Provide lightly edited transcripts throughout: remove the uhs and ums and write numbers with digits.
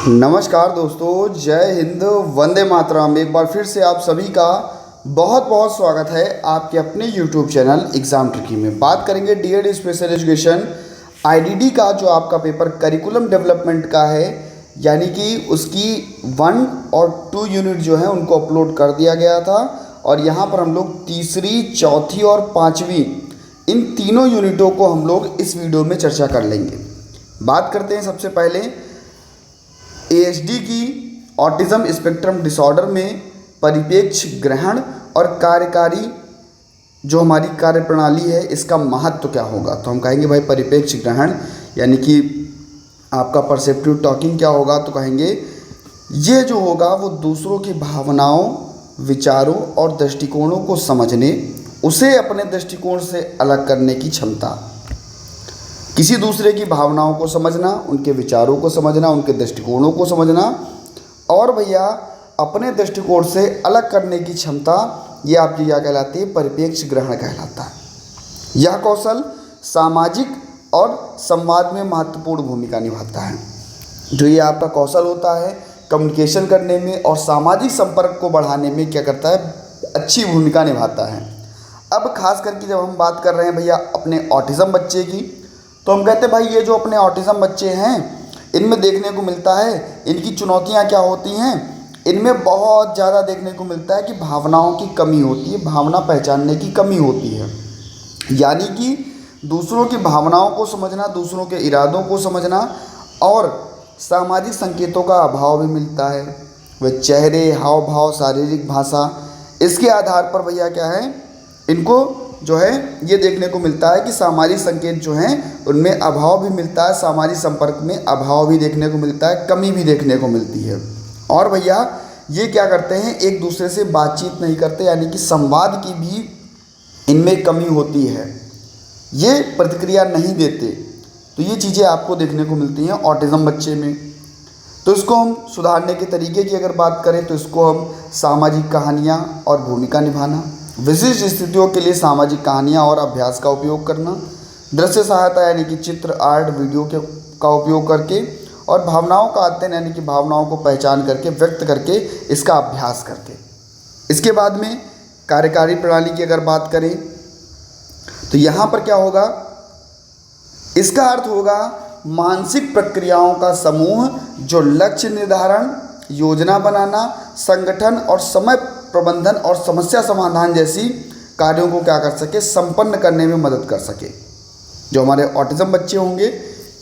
नमस्कार दोस्तों, जय हिंद, वंदे मातरम। एक बार फिर से आप सभी का बहुत बहुत स्वागत है आपके अपने YouTube चैनल एग्ज़ाम ट्रिकी में। बात करेंगे डीएड स्पेशल एजुकेशन आईडीडी का, जो आपका पेपर करिकुलम डेवलपमेंट का है, यानी कि उसकी 1 और 2 यूनिट जो है उनको अपलोड कर दिया गया था। और यहाँ पर हम लोग तीसरी, चौथी और पाँचवीं इन तीनों यूनिटों को हम लोग इस वीडियो में चर्चा कर लेंगे। बात करते हैं सबसे पहले एएचडी की, ऑटिज़म स्पेक्ट्रम डिसऑर्डर में परिप्रेक्ष ग्रहण और कार्यकारी जो हमारी कार्यप्रणाली है, इसका महत्व क्या होगा। तो हम कहेंगे भाई परिप्रेक्ष ग्रहण यानी कि आपका परसेप्टिव टॉकिंग क्या होगा। तो कहेंगे ये जो होगा वो दूसरों की भावनाओं, विचारों और दृष्टिकोणों को समझने, उसे अपने दृष्टिकोण से अलग करने की क्षमता। किसी दूसरे की भावनाओं को समझना, उनके विचारों को समझना, उनके दृष्टिकोणों को समझना और भैया अपने दृष्टिकोण से अलग करने की क्षमता, ये आपकी क्या कहलाती है, परिप्रेक्ष ग्रहण कहलाता है। यह कौशल सामाजिक और संवाद में महत्वपूर्ण भूमिका निभाता है। जो ये आपका कौशल होता है कम्युनिकेशन करने में और सामाजिक संपर्क को बढ़ाने में क्या करता है, अच्छी भूमिका निभाता है। अब खास करके जब हम बात कर रहे हैं भैया अपने ऑटिज़म बच्चे की, तो हम कहते हैं भाई ये जो अपने ऑटिज़म बच्चे हैं इनमें देखने को मिलता है, इनकी चुनौतियां क्या होती हैं। इनमें बहुत ज़्यादा देखने को मिलता है कि भावनाओं की कमी होती है, भावना पहचानने की कमी होती है। यानी कि दूसरों की भावनाओं को समझना, दूसरों के इरादों को समझना और सामाजिक संकेतों का अभाव भी मिलता है। वह चेहरे, हाव भाव, शारीरिक भाषा, इसके आधार पर भैया क्या है, इनको जो है ये देखने को मिलता है कि सामाजिक संकेत जो हैं उनमें अभाव भी मिलता है, सामाजिक संपर्क में अभाव भी देखने को मिलता है, कमी भी देखने को मिलती है। और भैया ये क्या करते हैं, एक दूसरे से बातचीत नहीं करते, यानी कि संवाद की भी इनमें कमी होती है, ये प्रतिक्रिया नहीं देते। तो ये चीज़ें आपको देखने को मिलती हैं ऑटिज़म बच्चे में। तो इसको हम सुधारने के तरीके की अगर बात करें तो इसको हम सामाजिक कहानियाँ और भूमिका निभाना, विशिष्ट स्थितियों के लिए सामाजिक कहानियाँ और अभ्यास का उपयोग करना, दृश्य सहायता यानी कि चित्र, आर्ट, वीडियो का उपयोग करके और भावनाओं का अध्ययन यानी कि भावनाओं को पहचान करके, व्यक्त करके, इसका अभ्यास करके। इसके बाद में कार्यकारी प्रणाली की अगर बात करें तो यहाँ पर क्या होगा, इसका अर्थ होगा मानसिक प्रक्रियाओं का समूह जो लक्ष्य निर्धारण, योजना बनाना, संगठन और समय प्रबंधन और समस्या समाधान जैसी कार्यों को क्या कर सके, संपन्न करने में मदद कर सके। जो हमारे ऑटिज़म बच्चे होंगे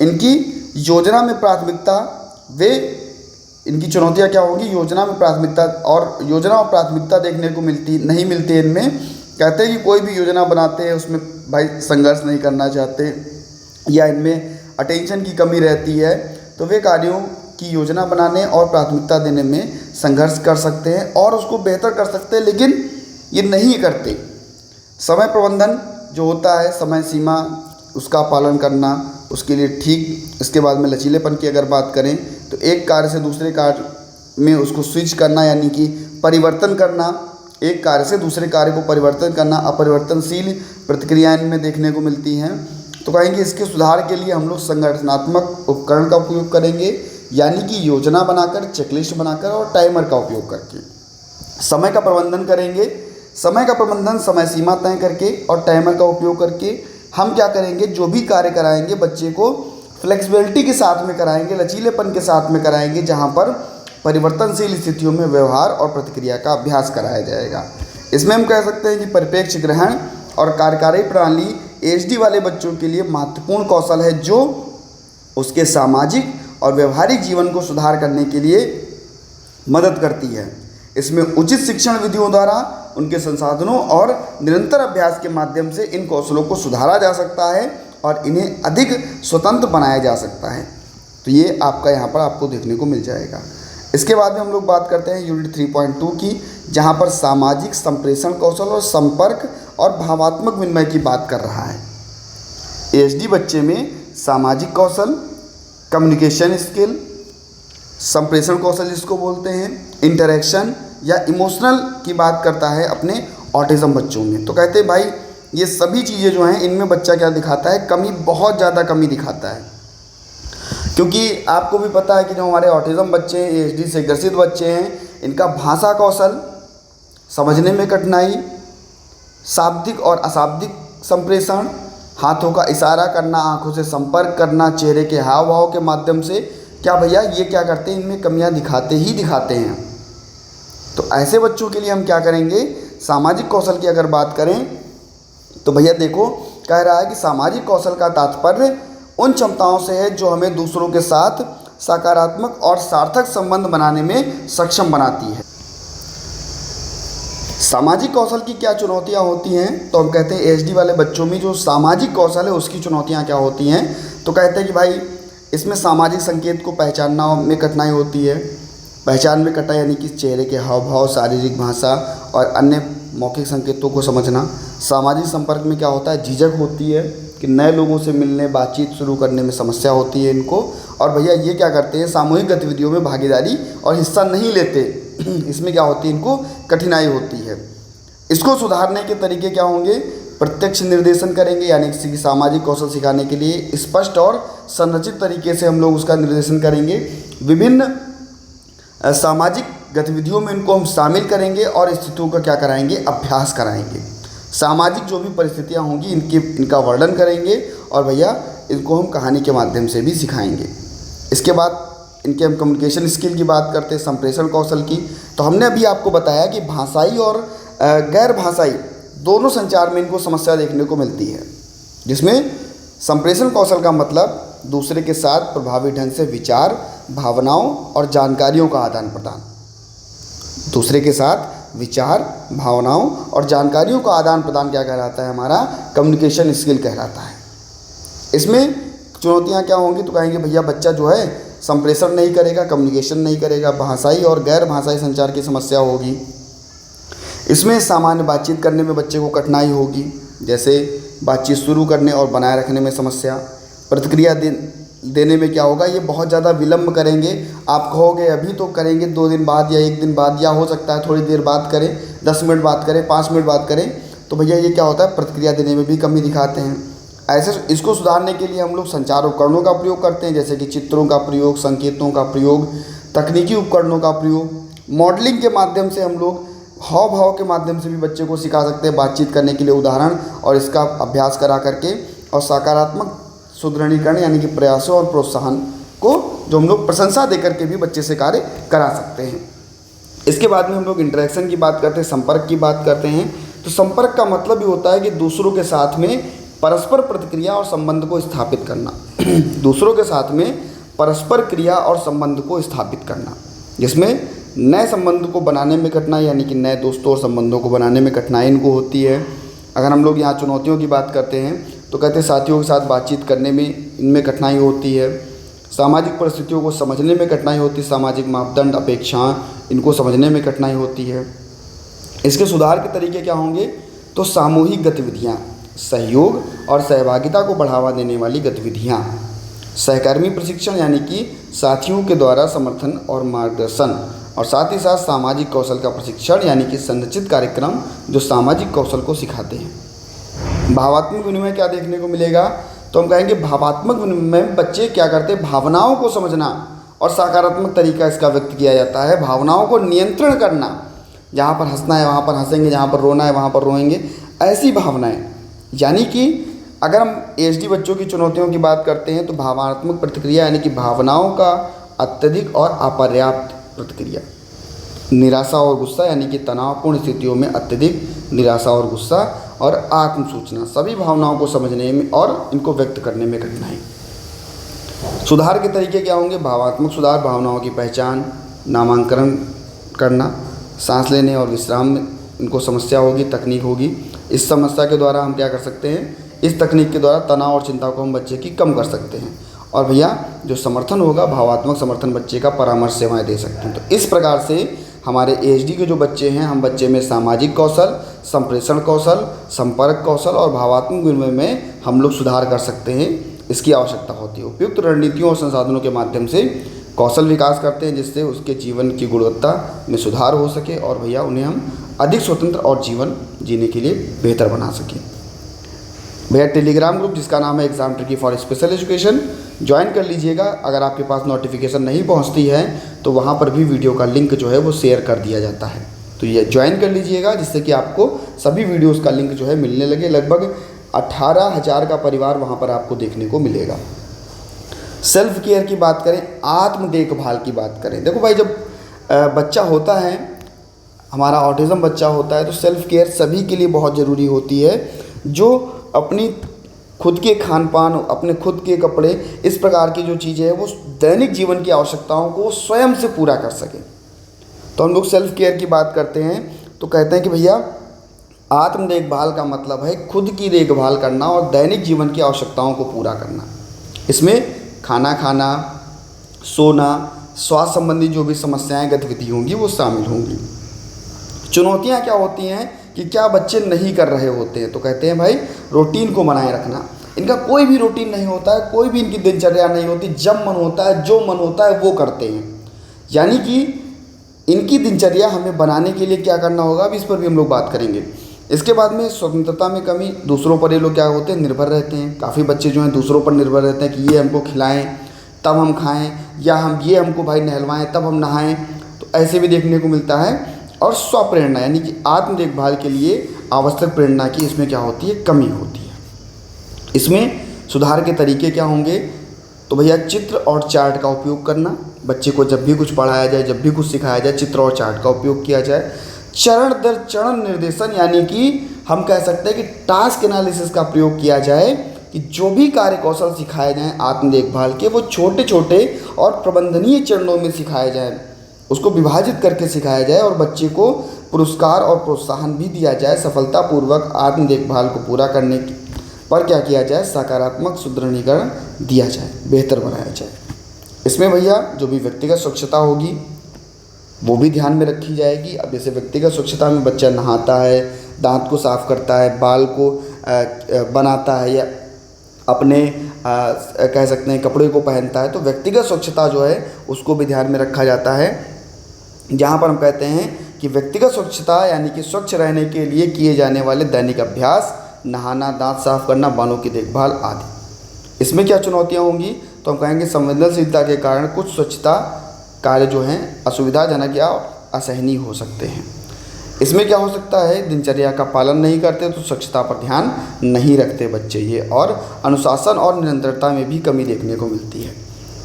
इनकी योजना में प्राथमिकता, वे इनकी चुनौतियां क्या होगी, योजना में प्राथमिकता, और योजना और प्राथमिकता देखने को नहीं मिलती इनमें। कहते हैं कि कोई भी योजना बनाते हैं उसमें भाई संघर्ष नहीं करना चाहते या इनमें अटेंशन की कमी रहती है, तो वे कार्यों की योजना बनाने और प्राथमिकता देने में संघर्ष कर सकते हैं और उसको बेहतर कर सकते हैं, लेकिन ये नहीं करते। समय प्रबंधन जो होता है, समय सीमा उसका पालन करना, उसके लिए ठीक। इसके बाद में लचीलेपन की अगर बात करें तो एक कार्य से दूसरे कार्य में उसको स्विच करना, यानी कि परिवर्तन करना, एक कार्य से दूसरे कार्य को परिवर्तन करना, अपरिवर्तनशील प्रतिक्रियाएं इनमें देखने को मिलती हैं। तो कहेंगे इसके सुधार के लिए हम लोग संगठनात्मक उपकरण का उपयोग करेंगे, यानी कि योजना बनाकर, चेकलिस्ट बनाकर और टाइमर का उपयोग करके। समय का प्रबंधन करेंगे, समय का प्रबंधन समय सीमा तय करके और टाइमर का उपयोग करके हम क्या करेंगे, जो भी कार्य कराएंगे बच्चे को फ्लेक्सिबिलिटी के साथ में कराएंगे, लचीलेपन के साथ में कराएंगे, जहाँ पर परिवर्तनशील स्थितियों में व्यवहार और प्रतिक्रिया का अभ्यास कराया जाएगा। इसमें हम कह सकते हैं कि परिप्रेक्ष ग्रहण और कार्यकारी प्रणाली एचडी वाले बच्चों के लिए महत्वपूर्ण कौशल है, जो उसके सामाजिक और व्यवहारिक जीवन को सुधार करने के लिए मदद करती है। इसमें उचित शिक्षण विधियों द्वारा उनके संसाधनों और निरंतर अभ्यास के माध्यम से इन कौशलों को सुधारा जा सकता है और इन्हें अधिक स्वतंत्र बनाया जा सकता है। तो ये आपका यहाँ पर आपको देखने को मिल जाएगा। इसके बाद में हम लोग बात करते हैं यूनिट 3.2 की, जहाँ पर सामाजिक संप्रेषण कौशल और संपर्क और भावात्मक विनिमय की बात कर रहा है। एचडी बच्चे में सामाजिक कौशल, कम्युनिकेशन स्किल, संप्रेषण कौशल जिसको बोलते हैं, इंटरेक्शन या इमोशनल की बात करता है अपने ऑटिज़म बच्चों में। तो कहते हैं भाई ये सभी चीज़ें जो हैं इनमें बच्चा क्या दिखाता है, कमी, बहुत ज़्यादा कमी दिखाता है। क्योंकि आपको भी पता है कि जो हमारे ऑटिज़म बच्चे हैं, ASD से ग्रसित बच्चे हैं, इनका भाषा कौशल, समझने में कठिनाई, शाब्दिक और अशाब्दिक संप्रेषण, हाथों का इशारा करना, आंखों से संपर्क करना, चेहरे के हाव भाव के माध्यम से, क्या भैया ये क्या करते हैं, इनमें कमियां दिखाते ही दिखाते हैं। तो ऐसे बच्चों के लिए हम क्या करेंगे, सामाजिक कौशल की अगर बात करें तो भैया देखो कह रहा है कि सामाजिक कौशल का तात्पर्य उन क्षमताओं से है जो हमें दूसरों के साथ सकारात्मक और सार्थक संबंध बनाने में सक्षम बनाती है। सामाजिक कौशल की क्या चुनौतियां होती हैं, तो हम कहते हैं ASD वाले बच्चों में जो सामाजिक कौशल है उसकी चुनौतियां क्या होती हैं, तो कहते हैं कि भाई इसमें सामाजिक संकेत को पहचानना में कठिनाई होती है। पहचान में कठिनाई यानी कि चेहरे के हाव भाव, शारीरिक भाषा और अन्य मौखिक संकेतों को समझना। सामाजिक संपर्क में क्या होता है, झिझक होती है कि नए लोगों से मिलने, बातचीत शुरू करने में समस्या होती है इनको। और भैया ये क्या करते हैं, सामूहिक गतिविधियों में भागीदारी और हिस्सा नहीं लेते, इसमें क्या होती है, इनको कठिनाई होती है। इसको सुधारने के तरीके क्या होंगे, प्रत्यक्ष निर्देशन करेंगे, यानी किसी की सामाजिक कौशल सिखाने के लिए स्पष्ट और संरचित तरीके से हम लोग उसका निर्देशन करेंगे। विभिन्न सामाजिक गतिविधियों में इनको हम शामिल करेंगे और स्थितियों का क्या कराएंगे, अभ्यास कराएंगे। सामाजिक जो भी परिस्थितियाँ होंगी इनका वर्णन करेंगे और भैया इनको हम कहानी के माध्यम से भी सिखाएंगे। इसके बाद इनके हम कम्युनिकेशन स्किल की बात करते हैं, संप्रेषण कौशल की। तो हमने अभी आपको बताया कि भाषाई और गैर भाषाई दोनों संचार में इनको समस्या देखने को मिलती है, जिसमें संप्रेषण कौशल का मतलब दूसरे के साथ प्रभावी ढंग से विचार, भावनाओं और जानकारियों का आदान प्रदान। दूसरे के साथ विचार, भावनाओं और जानकारियों का आदान प्रदान क्या कहलाता है, हमारा कम्युनिकेशन स्किल कहलाता है। इसमें चुनौतियाँ क्या होंगी, तो कहेंगे भैया बच्चा जो है संप्रेषण नहीं करेगा, कम्युनिकेशन नहीं करेगा, भाषाई और गैर भाषाई संचार की समस्या होगी। इसमें सामान्य बातचीत करने में बच्चे को कठिनाई होगी, जैसे बातचीत शुरू करने और बनाए रखने में समस्या। प्रतिक्रिया देने में क्या होगा, ये बहुत ज़्यादा विलम्ब करेंगे। आप कहोगे अभी तो करेंगे 2 दिन बाद या 1 दिन बाद, या हो सकता है थोड़ी देर बात करें, 10 मिनट बात करें, 5 मिनट बात करें, तो भैया ये क्या होता है, प्रतिक्रिया देने में भी कमी दिखाते हैं। ऐसे इसको सुधारने के लिए हम लोग संचार उपकरणों का प्रयोग करते हैं, जैसे कि चित्रों का प्रयोग, संकेतों का प्रयोग, तकनीकी उपकरणों का प्रयोग। मॉडलिंग के माध्यम से हम लोग हाव भाव के माध्यम से भी बच्चे को सिखा सकते हैं बातचीत करने के लिए उदाहरण, और इसका अभ्यास करा करके। और सकारात्मक सुदृढ़ीकरण यानी कि प्रयासों और प्रोत्साहन को जो हम लोग प्रशंसा देकर के भी बच्चे से कार्य करा सकते हैं। इसके बाद में हम लोग इंटरेक्शन की बात करते हैं, संपर्क की बात करते हैं। तो संपर्क का मतलब ये होता है कि दूसरों के साथ में परस्पर प्रतिक्रिया और संबंध को स्थापित करना। दूसरों के साथ में परस्पर क्रिया और संबंध को स्थापित करना, जिसमें नए संबंध को बनाने में कठिनाई, यानी कि नए दोस्तों और संबंधों को बनाने में कठिनाई इनको होती है। अगर हम लोग यहाँ चुनौतियों की बात करते हैं तो कहते हैं साथियों के साथ बातचीत करने में इनमें कठिनाई होती है। सामाजिक परिस्थितियों को समझने में कठिनाई होती है, सामाजिक मापदंड, अपेक्षाएं, इनको समझने में कठिनाई होती है। इसके सुधार के तरीके क्या होंगे, तो सामूहिक गतिविधियाँ, सहयोग और सहभागिता को बढ़ावा देने वाली गतिविधियाँ, सहकर्मी प्रशिक्षण यानी कि साथियों के द्वारा समर्थन और मार्गदर्शन, और साथ ही साथ सामाजिक कौशल का प्रशिक्षण यानी कि संरचित कार्यक्रम जो सामाजिक कौशल को सिखाते हैं। भावात्मक विनिमय क्या देखने को मिलेगा, तो हम कहेंगे भावात्मक विनिमय में बच्चे क्या करते हैं, भावनाओं को समझना और सकारात्मक तरीका इसका व्यक्त किया जाता है। भावनाओं को नियंत्रण करना, जहाँ पर हंसना है वहाँ पर हंसेंगे, जहाँ पर रोना है वहाँ पर रोएंगे, ऐसी भावनाएं। यानी कि अगर हम ASD बच्चों की चुनौतियों की बात करते हैं तो भावनात्मक प्रतिक्रिया यानी कि भावनाओं का अत्यधिक और अपर्याप्त प्रतिक्रिया, निराशा और गुस्सा यानी कि तनावपूर्ण स्थितियों में अत्यधिक निराशा और गुस्सा, और आत्म सूचना, सभी भावनाओं को समझने में और इनको व्यक्त करने में कठिनाई। सुधार के तरीके क्या होंगे, भावात्मक सुधार, भावनाओं की पहचान, नामांकन करना, सांस लेने और विश्राम में इनको समस्या होगी, तकनीक होगी। इस समस्या के द्वारा हम क्या कर सकते हैं, इस तकनीक के द्वारा तनाव और चिंता को हम बच्चे की कम कर सकते हैं। और भैया जो समर्थन होगा, भावात्मक समर्थन बच्चे का परामर्श सेवाएं दे सकते हैं। तो इस प्रकार से हमारे ASD के जो बच्चे हैं, हम बच्चे में सामाजिक कौशल, संप्रेषण कौशल, संपर्क कौशल और भावात्मक विनिमय में हम लोग सुधार कर सकते हैं। इसकी आवश्यकता होती है। उपयुक्त रणनीतियों और संसाधनों के माध्यम से कौशल विकास करते हैं, जिससे उसके जीवन की गुणवत्ता में सुधार हो सके और भैया उन्हें हम अधिक स्वतंत्र और जीवन जीने के लिए बेहतर बना सकें। भैया टेलीग्राम ग्रुप जिसका नाम है exam tricky for special education, join कर लीजिएगा। अगर आपके पास नोटिफिकेशन नहीं पहुंचती है तो वहां पर भी वीडियो का लिंक जो है वो शेयर कर दिया जाता है, तो ये ज्वाइन कर लीजिएगा, जिससे कि आपको सभी वीडियोज़ का लिंक जो है मिलने लगे। लगभग 18,000 का परिवार वहाँ पर आपको देखने को मिलेगा। सेल्फ केयर की बात करें, आत्म देखभाल की बात करें, देखो भाई जब बच्चा होता है, हमारा ऑटिज़म बच्चा होता है, तो सेल्फ केयर सभी के लिए बहुत ज़रूरी होती है। जो अपनी खुद के खान पान, अपने खुद के कपड़े, इस प्रकार की जो चीज़ें हैं वो दैनिक जीवन की आवश्यकताओं को स्वयं से पूरा कर सकें। तो हम लोग सेल्फ केयर की बात करते हैं तो कहते हैं कि भैया आत्म देखभाल का मतलब है खुद की देखभाल करना और दैनिक जीवन की आवश्यकताओं को पूरा करना। इसमें खाना खाना, सोना, स्वास्थ्य संबंधी जो भी समस्याएं, गतिविधि होंगी वो शामिल होंगी। चुनौतियां क्या होती हैं कि क्या बच्चे नहीं कर रहे होते हैं, तो कहते हैं भाई रूटीन को बनाए रखना। इनका कोई भी रूटीन नहीं होता है, कोई भी इनकी दिनचर्या नहीं होती, जब मन होता है, जो मन होता है वो करते हैं। यानी कि इनकी दिनचर्या हमें बनाने के लिए क्या करना होगा, अभी इस पर भी हम लोग बात करेंगे। इसके बाद में स्वतंत्रता में कमी, दूसरों पर ये लोग क्या होते हैं, निर्भर रहते हैं। काफ़ी बच्चे जो हैं दूसरों पर निर्भर रहते हैं कि ये हमको खिलाएं तब हम खाएं, या ये हमको भाई नहलवाएं तब हम नहाएं, तो ऐसे भी देखने को मिलता है। और स्वप्रेरणा यानी कि आत्म देखभाल के लिए आवश्यक प्रेरणा की इसमें क्या होती है, कमी होती है। इसमें सुधार के तरीके क्या होंगे, तो भैया चित्र और चार्ट का उपयोग करना। बच्चे को जब भी कुछ पढ़ाया जाए, जब भी कुछ सिखाया जाए, चित्र और चार्ट का उपयोग किया जाए। चरण दर चरण निर्देशन, यानी कि हम कह सकते हैं कि टास्क एनालिसिस का प्रयोग किया जाए कि जो भी कार्य कौशल सिखाए जाएँ आत्म देखभाल के, वो छोटे छोटे और प्रबंधनीय चरणों में सिखाए जाएँ, उसको विभाजित करके सिखाया जाए और बच्चे को पुरस्कार और प्रोत्साहन भी दिया जाए। सफलतापूर्वक आत्म देखभाल को पूरा करने पर क्या किया जाए, सकारात्मक सुदृढ़ीकरण दिया जाए, बेहतर बनाया जाए। इसमें भैया जो भी व्यक्तिगत स्वच्छता होगी वो भी ध्यान में रखी जाएगी। अब जैसे व्यक्तिगत स्वच्छता में बच्चा नहाता है, दांत को साफ़ करता है, बाल को बनाता है, या अपने कह सकते हैं कपड़े को पहनता है, तो व्यक्तिगत स्वच्छता जो है उसको भी ध्यान में रखा जाता है। जहाँ पर हम कहते हैं कि व्यक्तिगत स्वच्छता यानी कि स्वच्छ रहने के लिए किए जाने वाले दैनिक अभ्यास, नहाना, दांत साफ करना, बालों की देखभाल आदि। इसमें क्या चुनौतियाँ होंगी, तो हम कहेंगे संवेदनशीलता के कारण कुछ स्वच्छता कार्य जो हैं असुविधाजनक या असहनीय हो सकते हैं। इसमें क्या हो सकता है, दिनचर्या का पालन नहीं करते तो स्वच्छता पर ध्यान नहीं रखते बच्चे ये, और अनुशासन और निरंतरता में भी कमी देखने को मिलती है।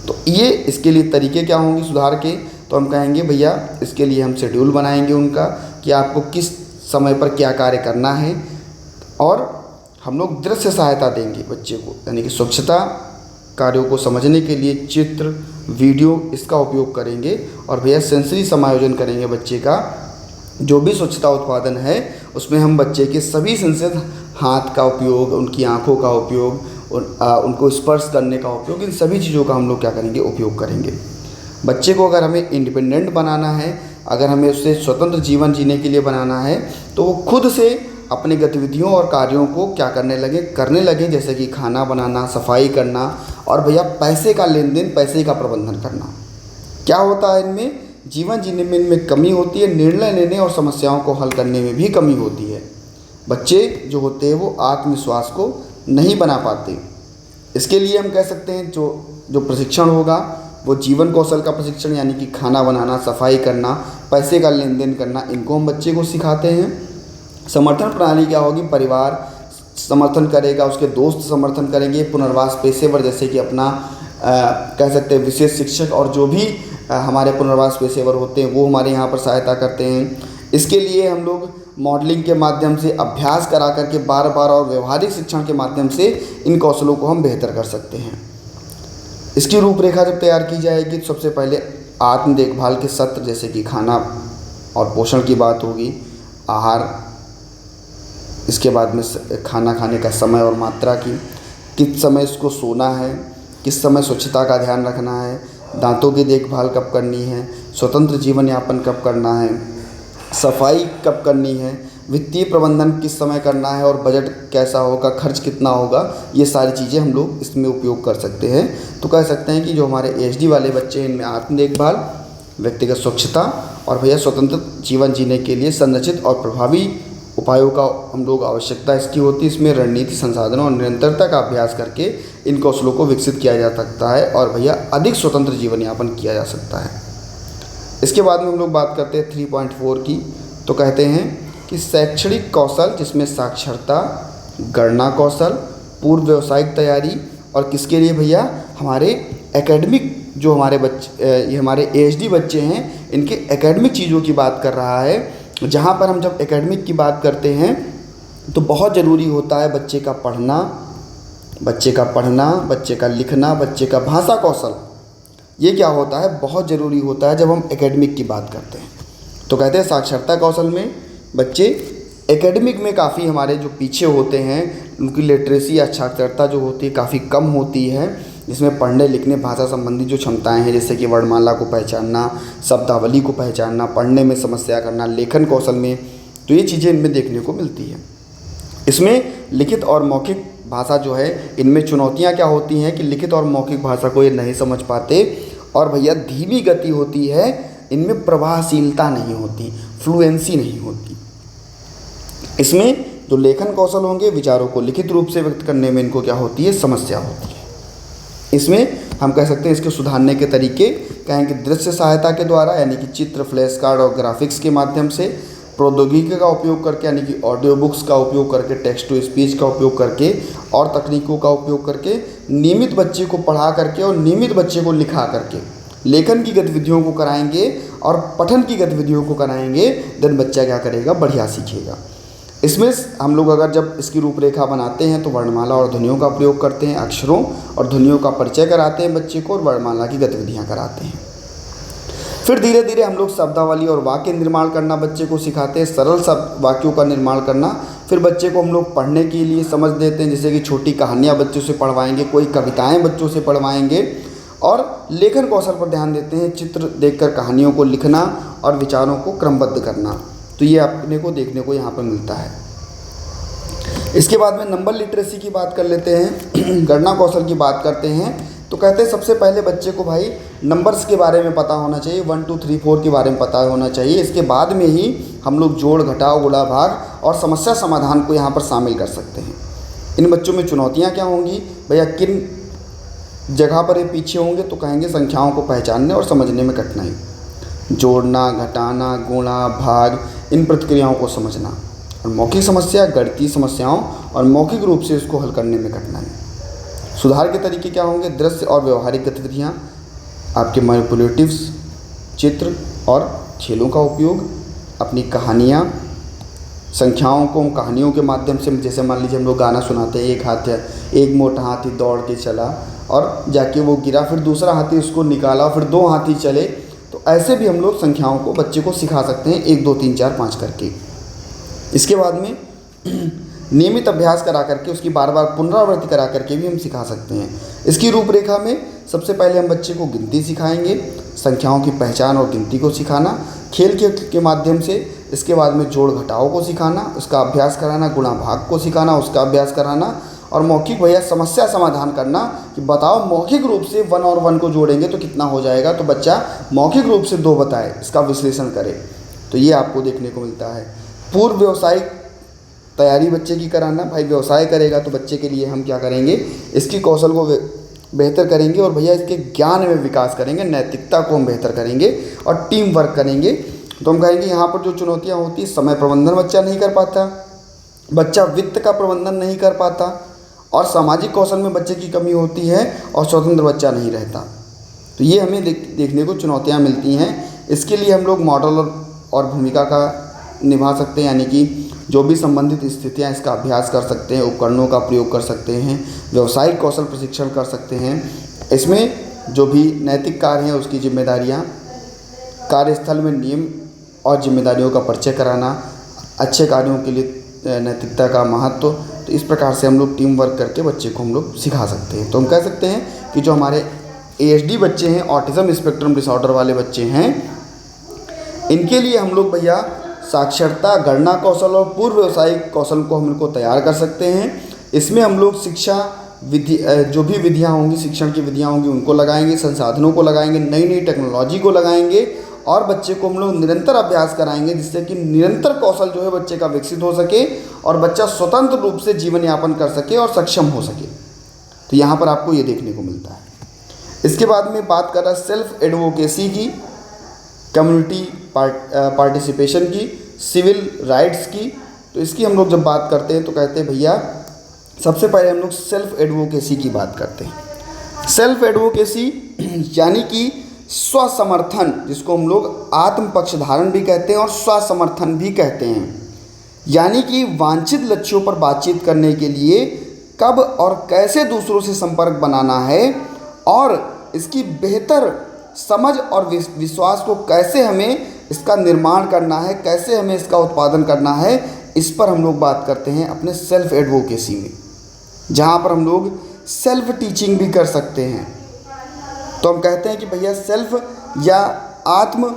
तो ये इसके लिए तरीके क्या होंगे सुधार के, तो हम कहेंगे भैया इसके लिए हम शेड्यूल बनाएंगे उनका कि आपको किस समय पर क्या कार्य करना है, और हम लोग दृश्य सहायता देंगे बच्चे को, यानी कि स्वच्छता कार्यों को समझने के लिए चित्र, वीडियो इसका उपयोग करेंगे। और भैया सेंसरी समायोजन करेंगे बच्चे का, जो भी स्वच्छता उत्पादन है उसमें हम बच्चे के सभी सेंसेस, हाथ का उपयोग, उनकी आँखों का उपयोग, उनको स्पर्श करने का उपयोग, इन सभी चीज़ों का हम लोग क्या करेंगे, उपयोग करेंगे। बच्चे को अगर हमें इंडिपेंडेंट बनाना है, अगर हमें उससे स्वतंत्र जीवन जीने के लिए बनाना है, तो वो खुद से अपनी गतिविधियों और कार्यों को क्या करने लगे, जैसे कि खाना बनाना, सफाई करना, और भैया पैसे का लेन देन, पैसे का प्रबंधन करना। क्या होता है इनमें, जीवन जीने में इनमें कमी होती है, निर्णय लेने और समस्याओं को हल करने में भी कमी होती है। बच्चे जो होते हैं वो आत्मविश्वास को नहीं बना पाते। इसके लिए हम कह सकते हैं जो प्रशिक्षण होगा वो जीवन कौशल का प्रशिक्षण, यानी कि खाना बनाना, सफाई करना, पैसे का लेन देन करना, इनको हम बच्चे को सिखाते हैं। समर्थन प्रणाली क्या होगी, परिवार समर्थन करेगा, उसके दोस्त समर्थन करेंगे, पुनर्वास पेशेवर जैसे कि अपना कह सकते हैं विशेष शिक्षक और जो भी हमारे पुनर्वास पेशेवर होते हैं वो हमारे यहाँ पर सहायता करते हैं। इसके लिए हम लोग मॉडलिंग के माध्यम से अभ्यास करा करके बार बार और व्यवहारिक शिक्षण के माध्यम से इन कौशलों को हम बेहतर कर सकते हैं। इसकी रूपरेखा जब तैयार की जाएगी तो सबसे पहले आत्म देखभाल के सत्र, जैसे कि खाना और पोषण की बात होगी, आहार, इसके बाद में खाना खाने का समय और मात्रा की, किस समय इसको सोना है, किस समय स्वच्छता का ध्यान रखना है, दांतों की देखभाल कब करनी है, स्वतंत्र जीवन यापन कब करना है, सफाई कब करनी है, वित्तीय प्रबंधन किस समय करना है, और बजट कैसा होगा, खर्च कितना होगा, ये सारी चीज़ें हम लोग इसमें उपयोग कर सकते हैं। तो कह सकते हैं कि जो हमारे एचडी वाले बच्चे हैं इनमें आत्म देखभाल, व्यक्तिगत स्वच्छता और भैया स्वतंत्र जीवन जीने के लिए संरचित और प्रभावी उपायों का हम लोग आवश्यकता इसकी होती है। इसमें रणनीति, संसाधनों और निरंतरता का अभ्यास करके इन कौशलों को विकसित किया जा सकता है और भैया अधिक स्वतंत्र जीवन यापन किया जा सकता है। इसके बाद में हम लोग बात करते हैं 3.4 की। तो कहते हैं कि शैक्षणिक कौशल, जिसमें साक्षरता, गणना कौशल, पूर्व व्यावसायिक तैयारी और किसके लिए भैया, हमारे एकेडमिक, जो हमारे बच्चे, ये हमारे AHD बच्चे हैं, इनके एकेडमिक चीज़ों की बात कर रहा है। जहाँ पर हम जब एकेडमिक की बात करते हैं तो बहुत ज़रूरी होता है बच्चे का पढ़ना, बच्चे का लिखना, बच्चे का भाषा कौशल। ये क्या होता है, बहुत ज़रूरी होता है जब हम एकेडमिक की बात करते हैं। तो कहते हैं साक्षरता कौशल में बच्चे एकेडमिक में काफ़ी हमारे जो पीछे होते हैं, उनकी लिटरेसी या साक्षरता जो होती है काफ़ी कम होती है, जिसमें पढ़ने लिखने भाषा संबंधी जो क्षमताएं हैं, जैसे कि वर्णमाला को पहचानना, शब्दावली को पहचानना, पढ़ने में समस्या करना, लेखन कौशल में, तो ये चीज़ें इनमें देखने को मिलती है। इसमें लिखित और मौखिक भाषा जो है, इनमें चुनौतियाँ क्या होती हैं कि लिखित और मौखिक भाषा को ये नहीं समझ पाते और भैया धीमी गति होती है, इनमें प्रभावशीलता नहीं होती, फ्लुएंसी नहीं होती। इसमें जो लेखन कौशल होंगे, विचारों को लिखित रूप से व्यक्त करने में इनको क्या होती है, समस्या होती है। इसमें हम कह सकते हैं इसके सुधारने के तरीके कहेंगे दृश्य सहायता के द्वारा, यानी कि चित्र, फ्लैश कार्ड और ग्राफिक्स के माध्यम से, प्रौद्योगिकी का उपयोग करके, यानी कि ऑडियो बुक्स का उपयोग करके, टेक्स्ट टू स्पीच का उपयोग करके और तकनीकों का उपयोग करके, नियमित बच्चे को पढ़ा करके और नियमित बच्चे को लिखा करके लेखन की गतिविधियों को कराएंगे और पठन की गतिविधियों को कराएंगे, देन बच्चा क्या करेगा, बढ़िया सीखेगा। इसमें हम लोग अगर जब इसकी रूपरेखा बनाते हैं तो वर्णमाला और ध्वनियों का प्रयोग करते हैं, अक्षरों और ध्वनियों का परिचय कराते हैं बच्चे को और वर्णमाला की गतिविधियां कराते हैं। फिर धीरे धीरे हम लोग शब्दावली और वाक्य निर्माण करना बच्चे को सिखाते हैं, सरल शब्द वाक्यों का निर्माण करना। फिर बच्चे को हम लोग पढ़ने के लिए समझ देते हैं, जैसे कि छोटी कहानियाँ बच्चों से पढ़वाएंगे, कोई कविताएँ बच्चों से पढ़वाएंगे और लेखन कौशल पर ध्यान देते हैं, चित्र देखकर कहानियों को लिखना और विचारों को क्रमबद्ध करना। तो ये अपने को देखने को यहाँ पर मिलता है। इसके बाद में नंबर लिटरेसी की बात कर लेते हैं, गणना कौशल की बात करते हैं। तो कहते हैं सबसे पहले बच्चे को भाई नंबर्स के बारे में पता होना चाहिए, 1 2 3 4 के बारे में पता होना चाहिए। इसके बाद में ही हम लोग जोड़, घटाव, गुणा, भाग और समस्या समाधान को यहाँ पर शामिल कर सकते हैं। इन बच्चों में चुनौतियाँ क्या होंगी भैया, किन जगह पर ये पीछे होंगे, तो कहेंगे संख्याओं को पहचानने और समझने में कठिनाई, जोड़ना, घटाना, गुणा, भाग, इन प्रक्रियाओं को समझना। और मौखिक समस्या, गणितीय समस्याओं और मौखिक रूप से इसको हल करने में कठिनाई। सुधार के तरीके क्या होंगे, दृश्य और व्यवहारिक गतिविधियाँ, आपके मैनिपुलेटिव्स, चित्र और खेलों का उपयोग, अपनी कहानियाँ, संख्याओं को कहानियों के माध्यम से, जैसे मान लीजिए हम लोग गाना सुनाते हैं, एक मोटा हाथी दौड़ के चला और जाके वो गिरा, फिर दूसरा हाथी उसको निकाला, फिर 2 हाथी चले। तो ऐसे भी हम लोग संख्याओं को बच्चे को सिखा सकते हैं, 1 2 3 4 5 करके। इसके बाद में नियमित अभ्यास करा करके, उसकी बार बार पुनरावृत्ति करा करके भी हम सिखा सकते हैं। इसकी रूपरेखा में सबसे पहले हम बच्चे को गिनती सिखाएंगे, संख्याओं की पहचान और गिनती को सिखाना, खेल के माध्यम से। इसके बाद में जोड़ घटाव को सिखाना, उसका अभ्यास कराना, गुणा भाग को सिखाना, उसका अभ्यास कराना और मौखिक भैया समस्या समाधान करना कि बताओ मौखिक रूप से 1 और 1 को जोड़ेंगे तो कितना हो जाएगा, तो बच्चा मौखिक रूप से 2 बताए, इसका विश्लेषण करे। तो ये आपको देखने को मिलता है। पूर्व व्यावसायिक तैयारी बच्चे की कराना, भाई व्यवसाय करेगा तो बच्चे के लिए हम क्या करेंगे, इसकी कौशल को बेहतर करेंगे और भैया इसके ज्ञान में विकास करेंगे, नैतिकता को हम बेहतर करेंगे और टीम वर्क करेंगे। तो हम कहेंगे यहाँ पर जो चुनौतियाँ होती है, समय प्रबंधन बच्चा नहीं कर पाता, बच्चा वित्त का प्रबंधन नहीं कर पाता और सामाजिक कौशल में बच्चे की कमी होती है और स्वतंत्र बच्चा नहीं रहता। तो ये हमें देखने को चुनौतियाँ मिलती हैं। इसके लिए हम लोग मॉडल और भूमिका का निभा सकते हैं, यानी कि जो भी संबंधित स्थितियाँ, इसका अभ्यास कर सकते हैं, उपकरणों का प्रयोग कर सकते हैं, व्यावसायिक कौशल प्रशिक्षण कर सकते हैं। इसमें जो भी नैतिक कार्य हैं उसकी जिम्मेदारियाँ, कार्यस्थल में नियम और जिम्मेदारियों का परिचय कराना, अच्छे कार्यों के लिए नैतिकता का महत्व। तो इस प्रकार से हम लोग टीम वर्क करके बच्चे को हम लोग सिखा सकते हैं। तो हम कह सकते हैं कि जो हमारे ASD बच्चे हैं, ऑटिज़म स्पेक्ट्रम डिसऑर्डर वाले बच्चे हैं, इनके लिए हम लोग भैया साक्षरता, गणना कौशल और पूर्व व्यावसायिक कौशल को हम इनको तैयार कर सकते हैं। इसमें हम लोग शिक्षा विधि, जो भी विधियाँ होंगी, शिक्षण की विधियाँ होंगी, उनको लगाएंगे, संसाधनों को लगाएंगे, नई नई टेक्नोलॉजी को लगाएंगे और बच्चे को हम लोग निरंतर अभ्यास कराएंगे, जिससे कि निरंतर कौशल जो है बच्चे का विकसित हो सके और बच्चा स्वतंत्र रूप से जीवन यापन कर सके और सक्षम हो सके। तो यहाँ पर आपको ये देखने को मिलता है। इसके बाद में बात कर रहा है सेल्फ एडवोकेसी की, कम्युनिटी पार्टिसिपेशन की, सिविल राइट्स की। तो इसकी हम लोग जब बात करते हैं तो कहते हैं भैया सबसे पहले हम लोग सेल्फ एडवोकेसी की बात करते हैं। सेल्फ एडवोकेसी यानी कि स्वसमर्थन, जिसको हम लोग आत्म पक्षधारण भी कहते हैं और स्वसमर्थन भी कहते हैं, यानी कि वांछित लक्ष्यों पर बातचीत करने के लिए कब और कैसे दूसरों से संपर्क बनाना है और इसकी बेहतर समझ और विश्वास को कैसे हमें इसका निर्माण करना है, कैसे हमें इसका उत्पादन करना है, इस पर हम लोग बात करते हैं अपने सेल्फ एडवोकेसी में, जहाँ पर हम लोग सेल्फ टीचिंग भी कर सकते हैं। तो हम कहते हैं कि भैया सेल्फ या आत्म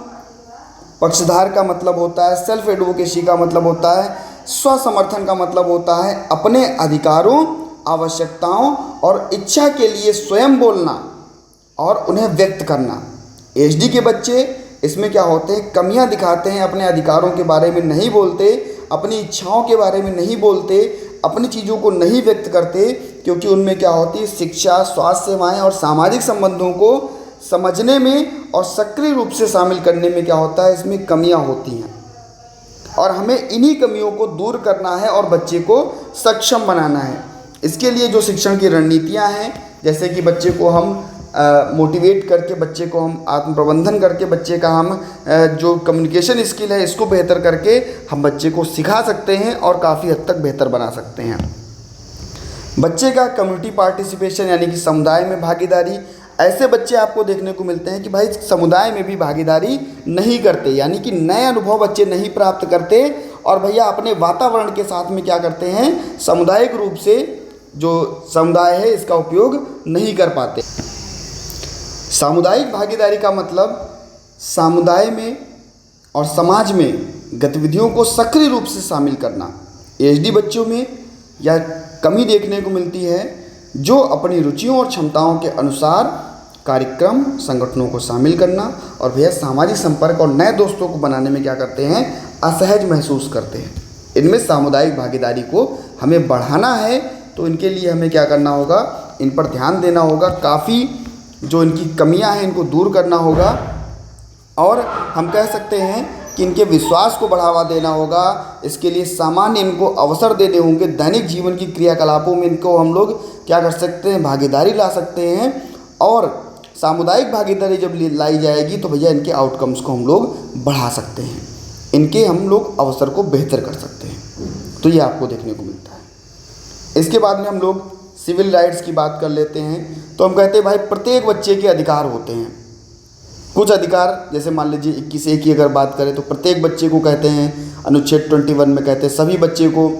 पक्षधार का मतलब होता है, सेल्फ एडवोकेसी का मतलब होता है, स्वसमर्थन का मतलब होता है अपने अधिकारों, आवश्यकताओं और इच्छा के लिए स्वयं बोलना और उन्हें व्यक्त करना। एचडी के बच्चे इसमें क्या होते हैं, कमियां दिखाते हैं, अपने अधिकारों के बारे में नहीं बोलते, अपनी इच्छाओं के बारे में नहीं बोलते, अपनी चीज़ों को नहीं व्यक्त करते, क्योंकि उनमें क्या होती है, शिक्षा, स्वास्थ्य सेवाएं और सामाजिक संबंधों को समझने में और सक्रिय रूप से शामिल करने में क्या होता है, इसमें कमियां होती हैं और हमें इन्हीं कमियों को दूर करना है और बच्चे को सक्षम बनाना है। इसके लिए जो शिक्षण की रणनीतियाँ हैं, जैसे कि बच्चे को हम मोटिवेट करके, बच्चे को हम आत्म प्रबंधन करके, बच्चे का हम जो कम्युनिकेशन स्किल है इसको बेहतर करके हम बच्चे को सिखा सकते हैं और काफ़ी हद तक बेहतर बना सकते हैं। बच्चे का कम्युनिटी पार्टिसिपेशन यानी कि समुदाय में भागीदारी, ऐसे बच्चे आपको देखने को मिलते हैं कि भाई समुदाय में भी भागीदारी नहीं करते, यानी कि नए अनुभव बच्चे नहीं प्राप्त करते और भैया अपने वातावरण के साथ में क्या करते हैं, सामुदायिक रूप से जो समुदाय है इसका उपयोग नहीं कर पाते। सामुदायिक भागीदारी का मतलब समुदाय में और समाज में गतिविधियों को सक्रिय रूप से शामिल करना। एचडी बच्चों में यह कमी देखने को मिलती है, जो अपनी रुचियों और क्षमताओं के अनुसार कार्यक्रम, संगठनों को शामिल करना और भैया सामाजिक संपर्क और नए दोस्तों को बनाने में क्या करते हैं, असहज महसूस करते हैं। इनमें सामुदायिक भागीदारी को हमें बढ़ाना है, तो इनके लिए हमें क्या करना होगा, इन पर ध्यान देना होगा, काफ़ी जो इनकी कमियां हैं इनको दूर करना होगा और हम कह सकते हैं कि इनके विश्वास को बढ़ावा देना होगा। इसके लिए सामान्य इनको अवसर देने होंगे, दैनिक जीवन की क्रियाकलापों में इनको हम लोग क्या कर सकते हैं, भागीदारी ला सकते हैं और सामुदायिक भागीदारी जब लाई जाएगी तो भैया इनके आउटकम्स को हम लोग बढ़ा सकते हैं, इनके हम लोग अवसर को बेहतर कर सकते हैं। तो ये आपको देखने को मिलता है। इसके बाद में हम लोग सिविल राइट्स की बात कर लेते हैं। तो हम कहते हैं भाई प्रत्येक बच्चे के अधिकार होते हैं। कुछ अधिकार, जैसे मान लीजिए 21A की अगर बात करें तो प्रत्येक बच्चे को कहते हैं, अनुच्छेद 21 में कहते हैं सभी बच्चे को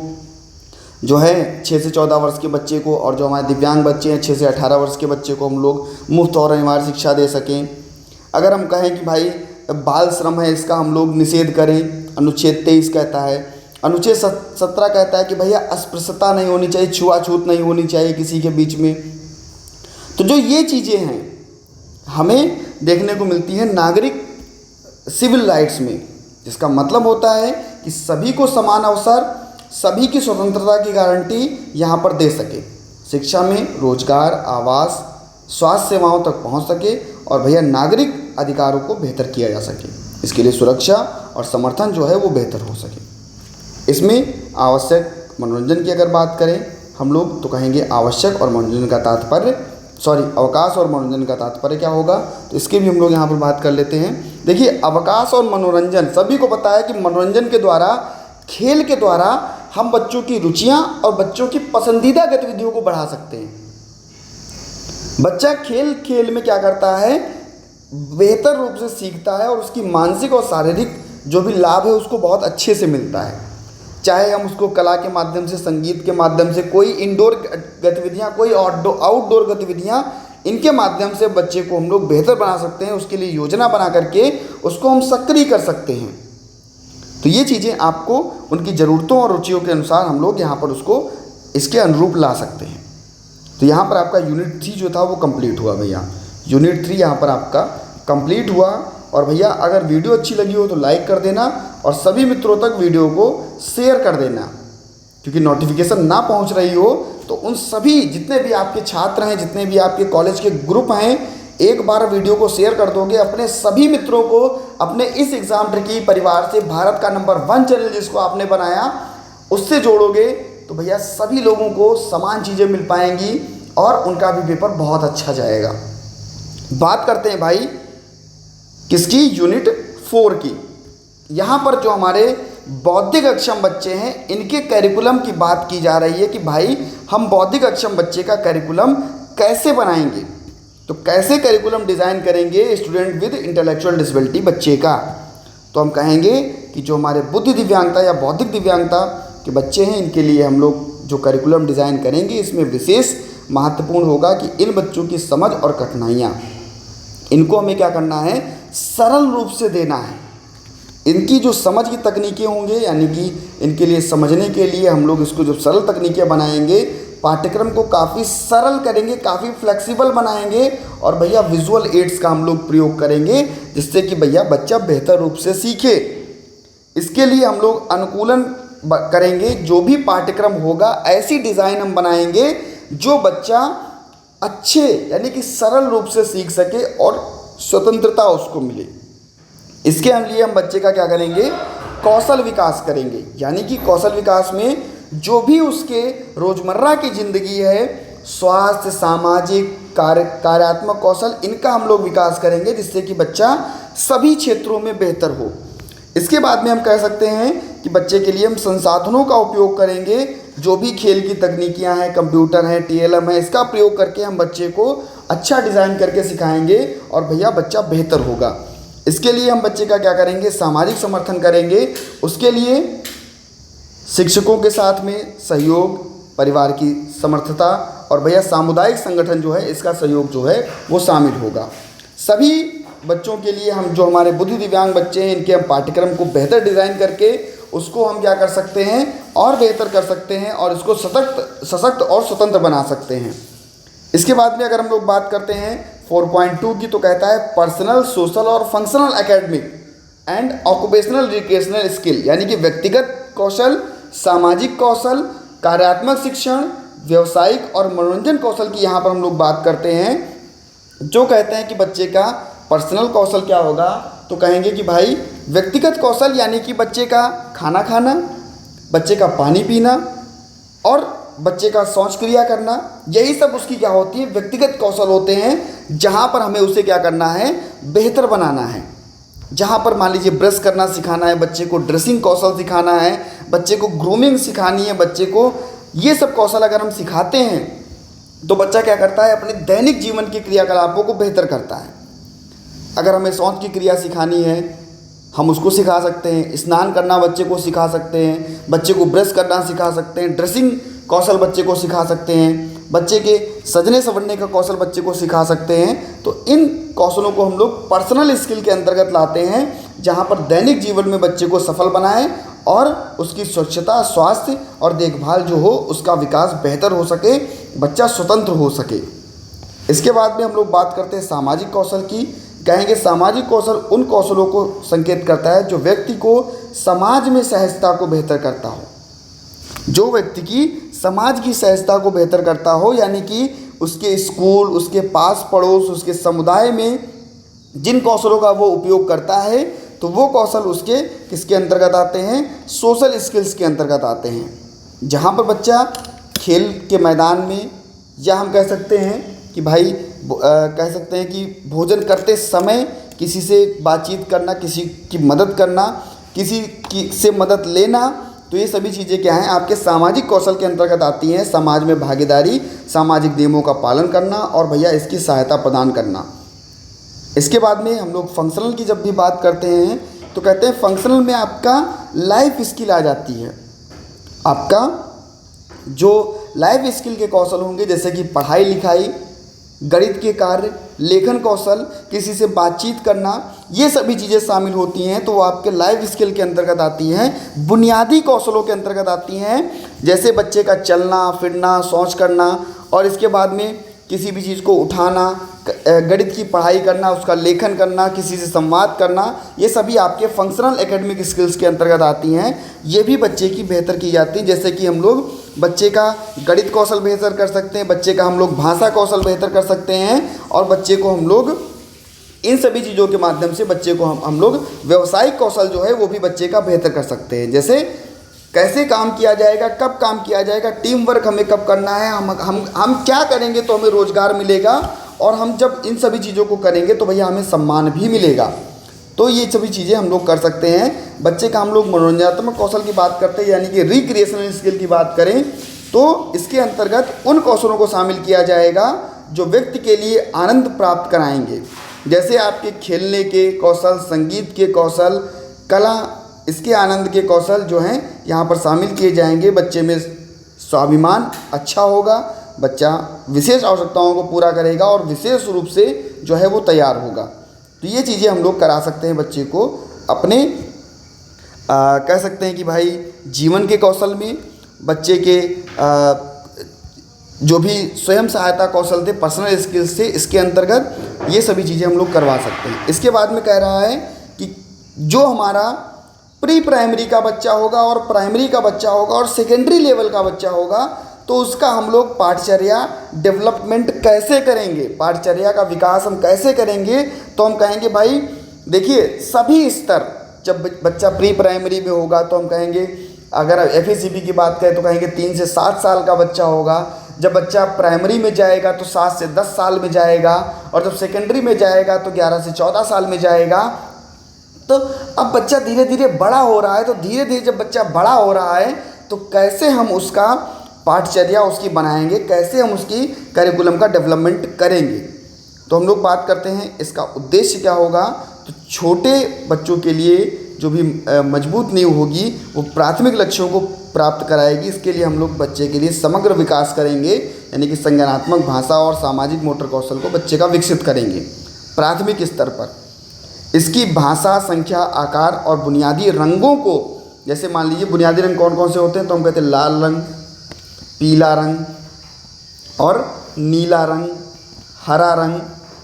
जो है 6 से 14 वर्ष के बच्चे को, और जो हमारे दिव्यांग बच्चे हैं 6 से 18 वर्ष के बच्चे को हम लोग मुफ्त और अनिवार्य शिक्षा दे सकें। अगर हम कहें कि भाई बाल श्रम है इसका हम लोग निषेध करें, अनुच्छेद 23 कहता है। अनुच्छेद 17 कहता है कि भैया अस्पृश्यता नहीं होनी चाहिए, छुआछूत नहीं होनी चाहिए किसी के बीच में। तो जो ये चीज़ें हैं हमें देखने को मिलती है नागरिक सिविल राइट्स में, जिसका मतलब होता है कि सभी को समान अवसर, सभी की स्वतंत्रता की गारंटी यहाँ पर दे सके, शिक्षा में, रोजगार, आवास, स्वास्थ्य सेवाओं तक पहुँच सके और भैया नागरिक अधिकारों को बेहतर किया जा सके। इसके लिए सुरक्षा और समर्थन जो है वो बेहतर हो सके। इसमें आवश्यक मनोरंजन की अगर बात करें हम लोग तो कहेंगे आवश्यक और मनोरंजन का तात्पर्य, अवकाश और मनोरंजन का तात्पर्य क्या होगा, तो इसके भी हम लोग यहाँ पर बात कर लेते हैं। देखिए अवकाश और मनोरंजन, सभी को पता है कि मनोरंजन के द्वारा, खेल के द्वारा हम बच्चों की रुचियाँ और बच्चों की पसंदीदा गतिविधियों को बढ़ा सकते हैं। बच्चा खेल में क्या करता है, बेहतर रूप से सीखता है और उसकी मानसिक और शारीरिक जो भी लाभ है उसको बहुत अच्छे से मिलता है। चाहे हम उसको कला के माध्यम से, संगीत के माध्यम से, कोई इंडोर गतिविधियाँ, कोई आउटडोर गतिविधियाँ, इनके माध्यम से बच्चे को हम लोग बेहतर बना सकते हैं। उसके लिए योजना बना करके उसको हम सक्रिय कर सकते हैं। तो ये चीज़ें आपको उनकी ज़रूरतों और रुचियों के अनुसार हम लोग यहाँ पर उसको इसके अनुरूप ला सकते हैं। तो यहाँ पर आपका यूनिट 3 जो था वो कंप्लीट हुआ भैया। यूनिट 3 यहाँ पर आपका कंप्लीट हुआ और भैया अगर वीडियो अच्छी लगी हो तो लाइक कर देना और सभी मित्रों तक वीडियो को शेयर कर देना, क्योंकि नोटिफिकेशन ना पहुंच रही हो तो उन सभी जितने भी आपके छात्र हैं, जितने भी आपके कॉलेज के ग्रुप हैं, एक बार वीडियो को शेयर कर दोगे अपने सभी मित्रों को, अपने इस एग्जाम ट्रिकी परिवार से, भारत का नंबर 1 चैनल जिसको आपने बनाया उससे जोड़ोगे तो भैया सभी लोगों को समान चीज़ें मिल पाएंगी और उनका भी पेपर बहुत अच्छा जाएगा। बात करते हैं भाई किसकी, यूनिट 4 की। यहाँ पर जो हमारे बौद्धिक अक्षम बच्चे हैं इनके करिकुलम की बात की जा रही है कि भाई हम बौद्धिक अक्षम बच्चे का करिकुलम कैसे बनाएंगे, तो कैसे करिकुलम डिज़ाइन करेंगे स्टूडेंट विद इंटेलेक्चुअल डिसेबिलिटी बच्चे का। तो हम कहेंगे कि जो हमारे बुद्धि दिव्यांगता या बौद्धिक दिव्यांगता के बच्चे हैं इनके लिए हम लोग जो करिकुलम डिज़ाइन करेंगे इसमें विशेष महत्वपूर्ण होगा कि इन बच्चों की समझ और कठिनाइयाँ, इनको हमें क्या करना है, सरल रूप से देना है। इनकी जो समझ की तकनीकें होंगे, यानी कि इनके लिए समझने के लिए हम लोग इसको जब सरल तकनीकें बनाएंगे, पाठ्यक्रम को काफ़ी सरल करेंगे, काफ़ी फ्लेक्सिबल बनाएंगे और भैया विजुअल एड्स का हम लोग प्रयोग करेंगे जिससे कि भैया बच्चा बेहतर रूप से सीखे। इसके लिए हम लोग अनुकूलन करेंगे, जो भी पाठ्यक्रम होगा ऐसी डिज़ाइन हम बनाएंगे जो बच्चा अच्छे यानी कि सरल रूप से सीख सके और स्वतंत्रता उसको मिले। इसके लिए हम बच्चे का क्या करेंगे, कौशल विकास करेंगे, यानी कि कौशल विकास में जो भी उसके रोज़मर्रा की ज़िंदगी है, स्वास्थ्य, सामाजिक, कार्यात्मक कौशल, इनका हम लोग विकास करेंगे जिससे कि बच्चा सभी क्षेत्रों में बेहतर हो। इसके बाद में हम कह सकते हैं कि बच्चे के लिए हम संसाधनों का उपयोग करेंगे, जो भी खेल की तकनीकियां हैं, कंप्यूटर है, TLM है, इसका प्रयोग करके हम बच्चे को अच्छा डिज़ाइन करके सिखाएंगे और भैया बच्चा बेहतर होगा। इसके लिए हम बच्चे का क्या करेंगे, सामाजिक समर्थन करेंगे। उसके लिए शिक्षकों के साथ में सहयोग, परिवार की समर्थता और भैया सामुदायिक संगठन जो है इसका सहयोग जो है वो शामिल होगा। सभी बच्चों के लिए हम जो हमारे बुद्धि दिव्यांग बच्चे हैं इनके हम पाठ्यक्रम को बेहतर डिज़ाइन करके उसको हम क्या कर सकते हैं और बेहतर कर सकते हैं और इसको सशक्त और स्वतंत्र बना सकते हैं। इसके बाद में अगर हम लोग बात करते हैं 4.2 की, तो कहता है पर्सनल, सोशल और functional academic and occupational educational skill, यानी कि व्यक्तिगत कौशल, सामाजिक कौशल, कार्यात्मक शिक्षण, व्यवसायिक और मनोरंजन कौशल की यहाँ पर हम लोग बात करते हैं। जो कहते हैं कि बच्चे का पर्सनल कौशल क्या होगा, तो कहेंगे कि भाई व्यक्तिगत कौशल यानी कि बच्चे का खाना खाना, बच्चे का पानी पीना और बच्चे का शौच क्रिया करना, यही सब उसकी क्या होती है, व्यक्तिगत कौशल होते हैं, जहाँ पर हमें उसे क्या करना है, बेहतर बनाना है। जहाँ पर मान लीजिए ब्रश करना सिखाना है, बच्चे को ड्रेसिंग कौशल सिखाना है, बच्चे को ग्रूमिंग सिखानी है, बच्चे को ये सब कौशल अगर हम सिखाते हैं तो बच्चा क्या करता है, अपने दैनिक जीवन के क्रियाकलापों को बेहतर करता है। अगर हमें शौच की क्रिया सिखानी है हम उसको सिखा सकते हैं, स्नान करना बच्चे को सिखा सकते हैं, बच्चे को ब्रश करना सिखा सकते हैं, ड्रेसिंग कौशल बच्चे को सिखा सकते हैं, बच्चे के सजने संवरने का कौशल बच्चे को सिखा सकते हैं। तो इन कौशलों को हम लोग पर्सनल स्किल के अंतर्गत लाते हैं, जहाँ पर दैनिक जीवन में बच्चे को सफल बनाएं और उसकी स्वच्छता, स्वास्थ्य और देखभाल जो हो उसका विकास बेहतर हो सके, बच्चा स्वतंत्र हो सके। इसके बाद में हम लोग बात करते हैं सामाजिक कौशल की। कहेंगे सामाजिक कौशल उन कौशलों को संकेत करता है जो व्यक्ति को समाज में सहजता को बेहतर करता हो, जो व्यक्ति की समाज की सहजता को बेहतर करता हो, यानी कि उसके स्कूल, उसके पास पड़ोस, उसके समुदाय में जिन कौशलों का वो उपयोग करता है तो वो कौशल उसके किसके अंतर्गत आते हैं, सोशल स्किल्स के अंतर्गत आते हैं। जहाँ पर बच्चा खेल के मैदान में, या हम कह सकते हैं कि भाई कह सकते हैं कि भोजन करते समय किसी से बातचीत करना, किसी की मदद करना, किसी की से मदद लेना, तो ये सभी चीज़ें क्या हैं, आपके सामाजिक कौशल के अंतर्गत आती हैं। समाज में भागीदारी, सामाजिक नियमों का पालन करना और भैया इसकी सहायता प्रदान करना। इसके बाद में हम लोग फंक्शनल की जब भी बात करते हैं तो कहते हैं फंक्शनल में आपका लाइफ स्किल आ जाती है। आपका जो लाइफ स्किल के कौशल होंगे जैसे कि पढ़ाई लिखाई, गणित के कार्य, लेखन कौशल, किसी से बातचीत करना, ये सभी चीज़ें शामिल होती हैं, तो वो आपके लाइफ स्किल के अंतर्गत आती हैं, बुनियादी कौशलों के अंतर्गत आती हैं। जैसे बच्चे का चलना फिरना, शौच करना और इसके बाद में किसी भी चीज़ को उठाना, गणित की पढ़ाई करना, उसका लेखन करना, किसी से संवाद करना, ये सभी आपके फंक्शनल एकेडमिक स्किल्स के अंतर्गत आती हैं। ये भी बच्चे की बेहतर की जाती है। जैसे कि हम लोग बच्चे का गणित कौशल बेहतर कर सकते हैं, बच्चे का हम लोग भाषा कौशल बेहतर कर सकते हैं, और बच्चे को हम लोग इन सभी चीज़ों के माध्यम से बच्चे को हम लोग व्यावसायिक कौशल जो है वो भी बच्चे का बेहतर कर सकते हैं। जैसे कैसे काम किया जाएगा, कब काम किया जाएगा, टीम वर्क हमें कब करना है, हम क्या करेंगे तो हमें रोज़गार मिलेगा, और हम जब इन सभी चीज़ों को करेंगे तो भैया हमें सम्मान भी मिलेगा। तो ये सभी चीज़ें हम लोग कर सकते हैं। बच्चे का हम लोग मनोरंजनात्मक कौशल की बात करते हैं, यानी कि रिक्रिएशनल स्किल की बात करें तो इसके अंतर्गत उन कौशलों को शामिल किया जाएगा जो व्यक्ति के लिए आनंद प्राप्त कराएंगे। जैसे आपके खेलने के कौशल, संगीत के कौशल, कला, इसके आनंद के कौशल जो हैं यहाँ पर शामिल किए जाएंगे। बच्चे में स्वाभिमान अच्छा होगा, बच्चा विशेष आवश्यकताओं को पूरा करेगा और विशेष रूप से जो है वो तैयार होगा। तो ये चीज़ें हम लोग करा सकते हैं बच्चे को अपने कह सकते हैं कि भाई जीवन के कौशल में, बच्चे के जो भी स्वयं सहायता कौशल थे, पर्सनल स्किल्स थे, इसके अंतर्गत ये सभी चीज़ें हम लोग करवा सकते हैं। इसके बाद में कह रहा है कि जो हमारा प्री प्राइमरी का बच्चा होगा और प्राइमरी का बच्चा होगा और सेकेंडरी लेवल का बच्चा होगा, तो उसका हम लोग पाठचर्या डेवलपमेंट कैसे करेंगे, पाठचर्या का विकास हम कैसे करेंगे। तो हम कहेंगे भाई देखिए सभी स्तर, जब बच्चा प्री प्राइमरी में होगा तो हम कहेंगे, अगर FACP की बात करें तो कहेंगे 3 से 7 साल का बच्चा होगा। जब बच्चा प्राइमरी में जाएगा तो 7 से 10 साल में जाएगा, और जब सेकेंडरी में जाएगा तो 11 से 14 साल में जाएगा। तो अब बच्चा धीरे धीरे बड़ा हो रहा है, तो धीरे धीरे जब बच्चा बड़ा हो रहा है तो कैसे हम उसका पाठचर्या उसकी बनाएंगे, कैसे हम उसकी करिकुलम का डेवलपमेंट करेंगे। तो हम लोग बात करते हैं इसका उद्देश्य क्या होगा। तो छोटे बच्चों के लिए जो भी मजबूत नींव होगी वो प्राथमिक लक्ष्यों को प्राप्त कराएगी। इसके लिए हम लोग बच्चे के लिए समग्र विकास करेंगे, यानी कि संज्ञानात्मक, भाषा और सामाजिक मोटर कौशल को बच्चे का विकसित करेंगे प्राथमिक स्तर पर। इसकी भाषा, संख्या, आकार और बुनियादी रंगों को, जैसे मान लीजिए बुनियादी रंग कौन कौन से होते हैं, तो हम कहते हैं लाल रंग, पीला रंग और नीला रंग, हरा रंग।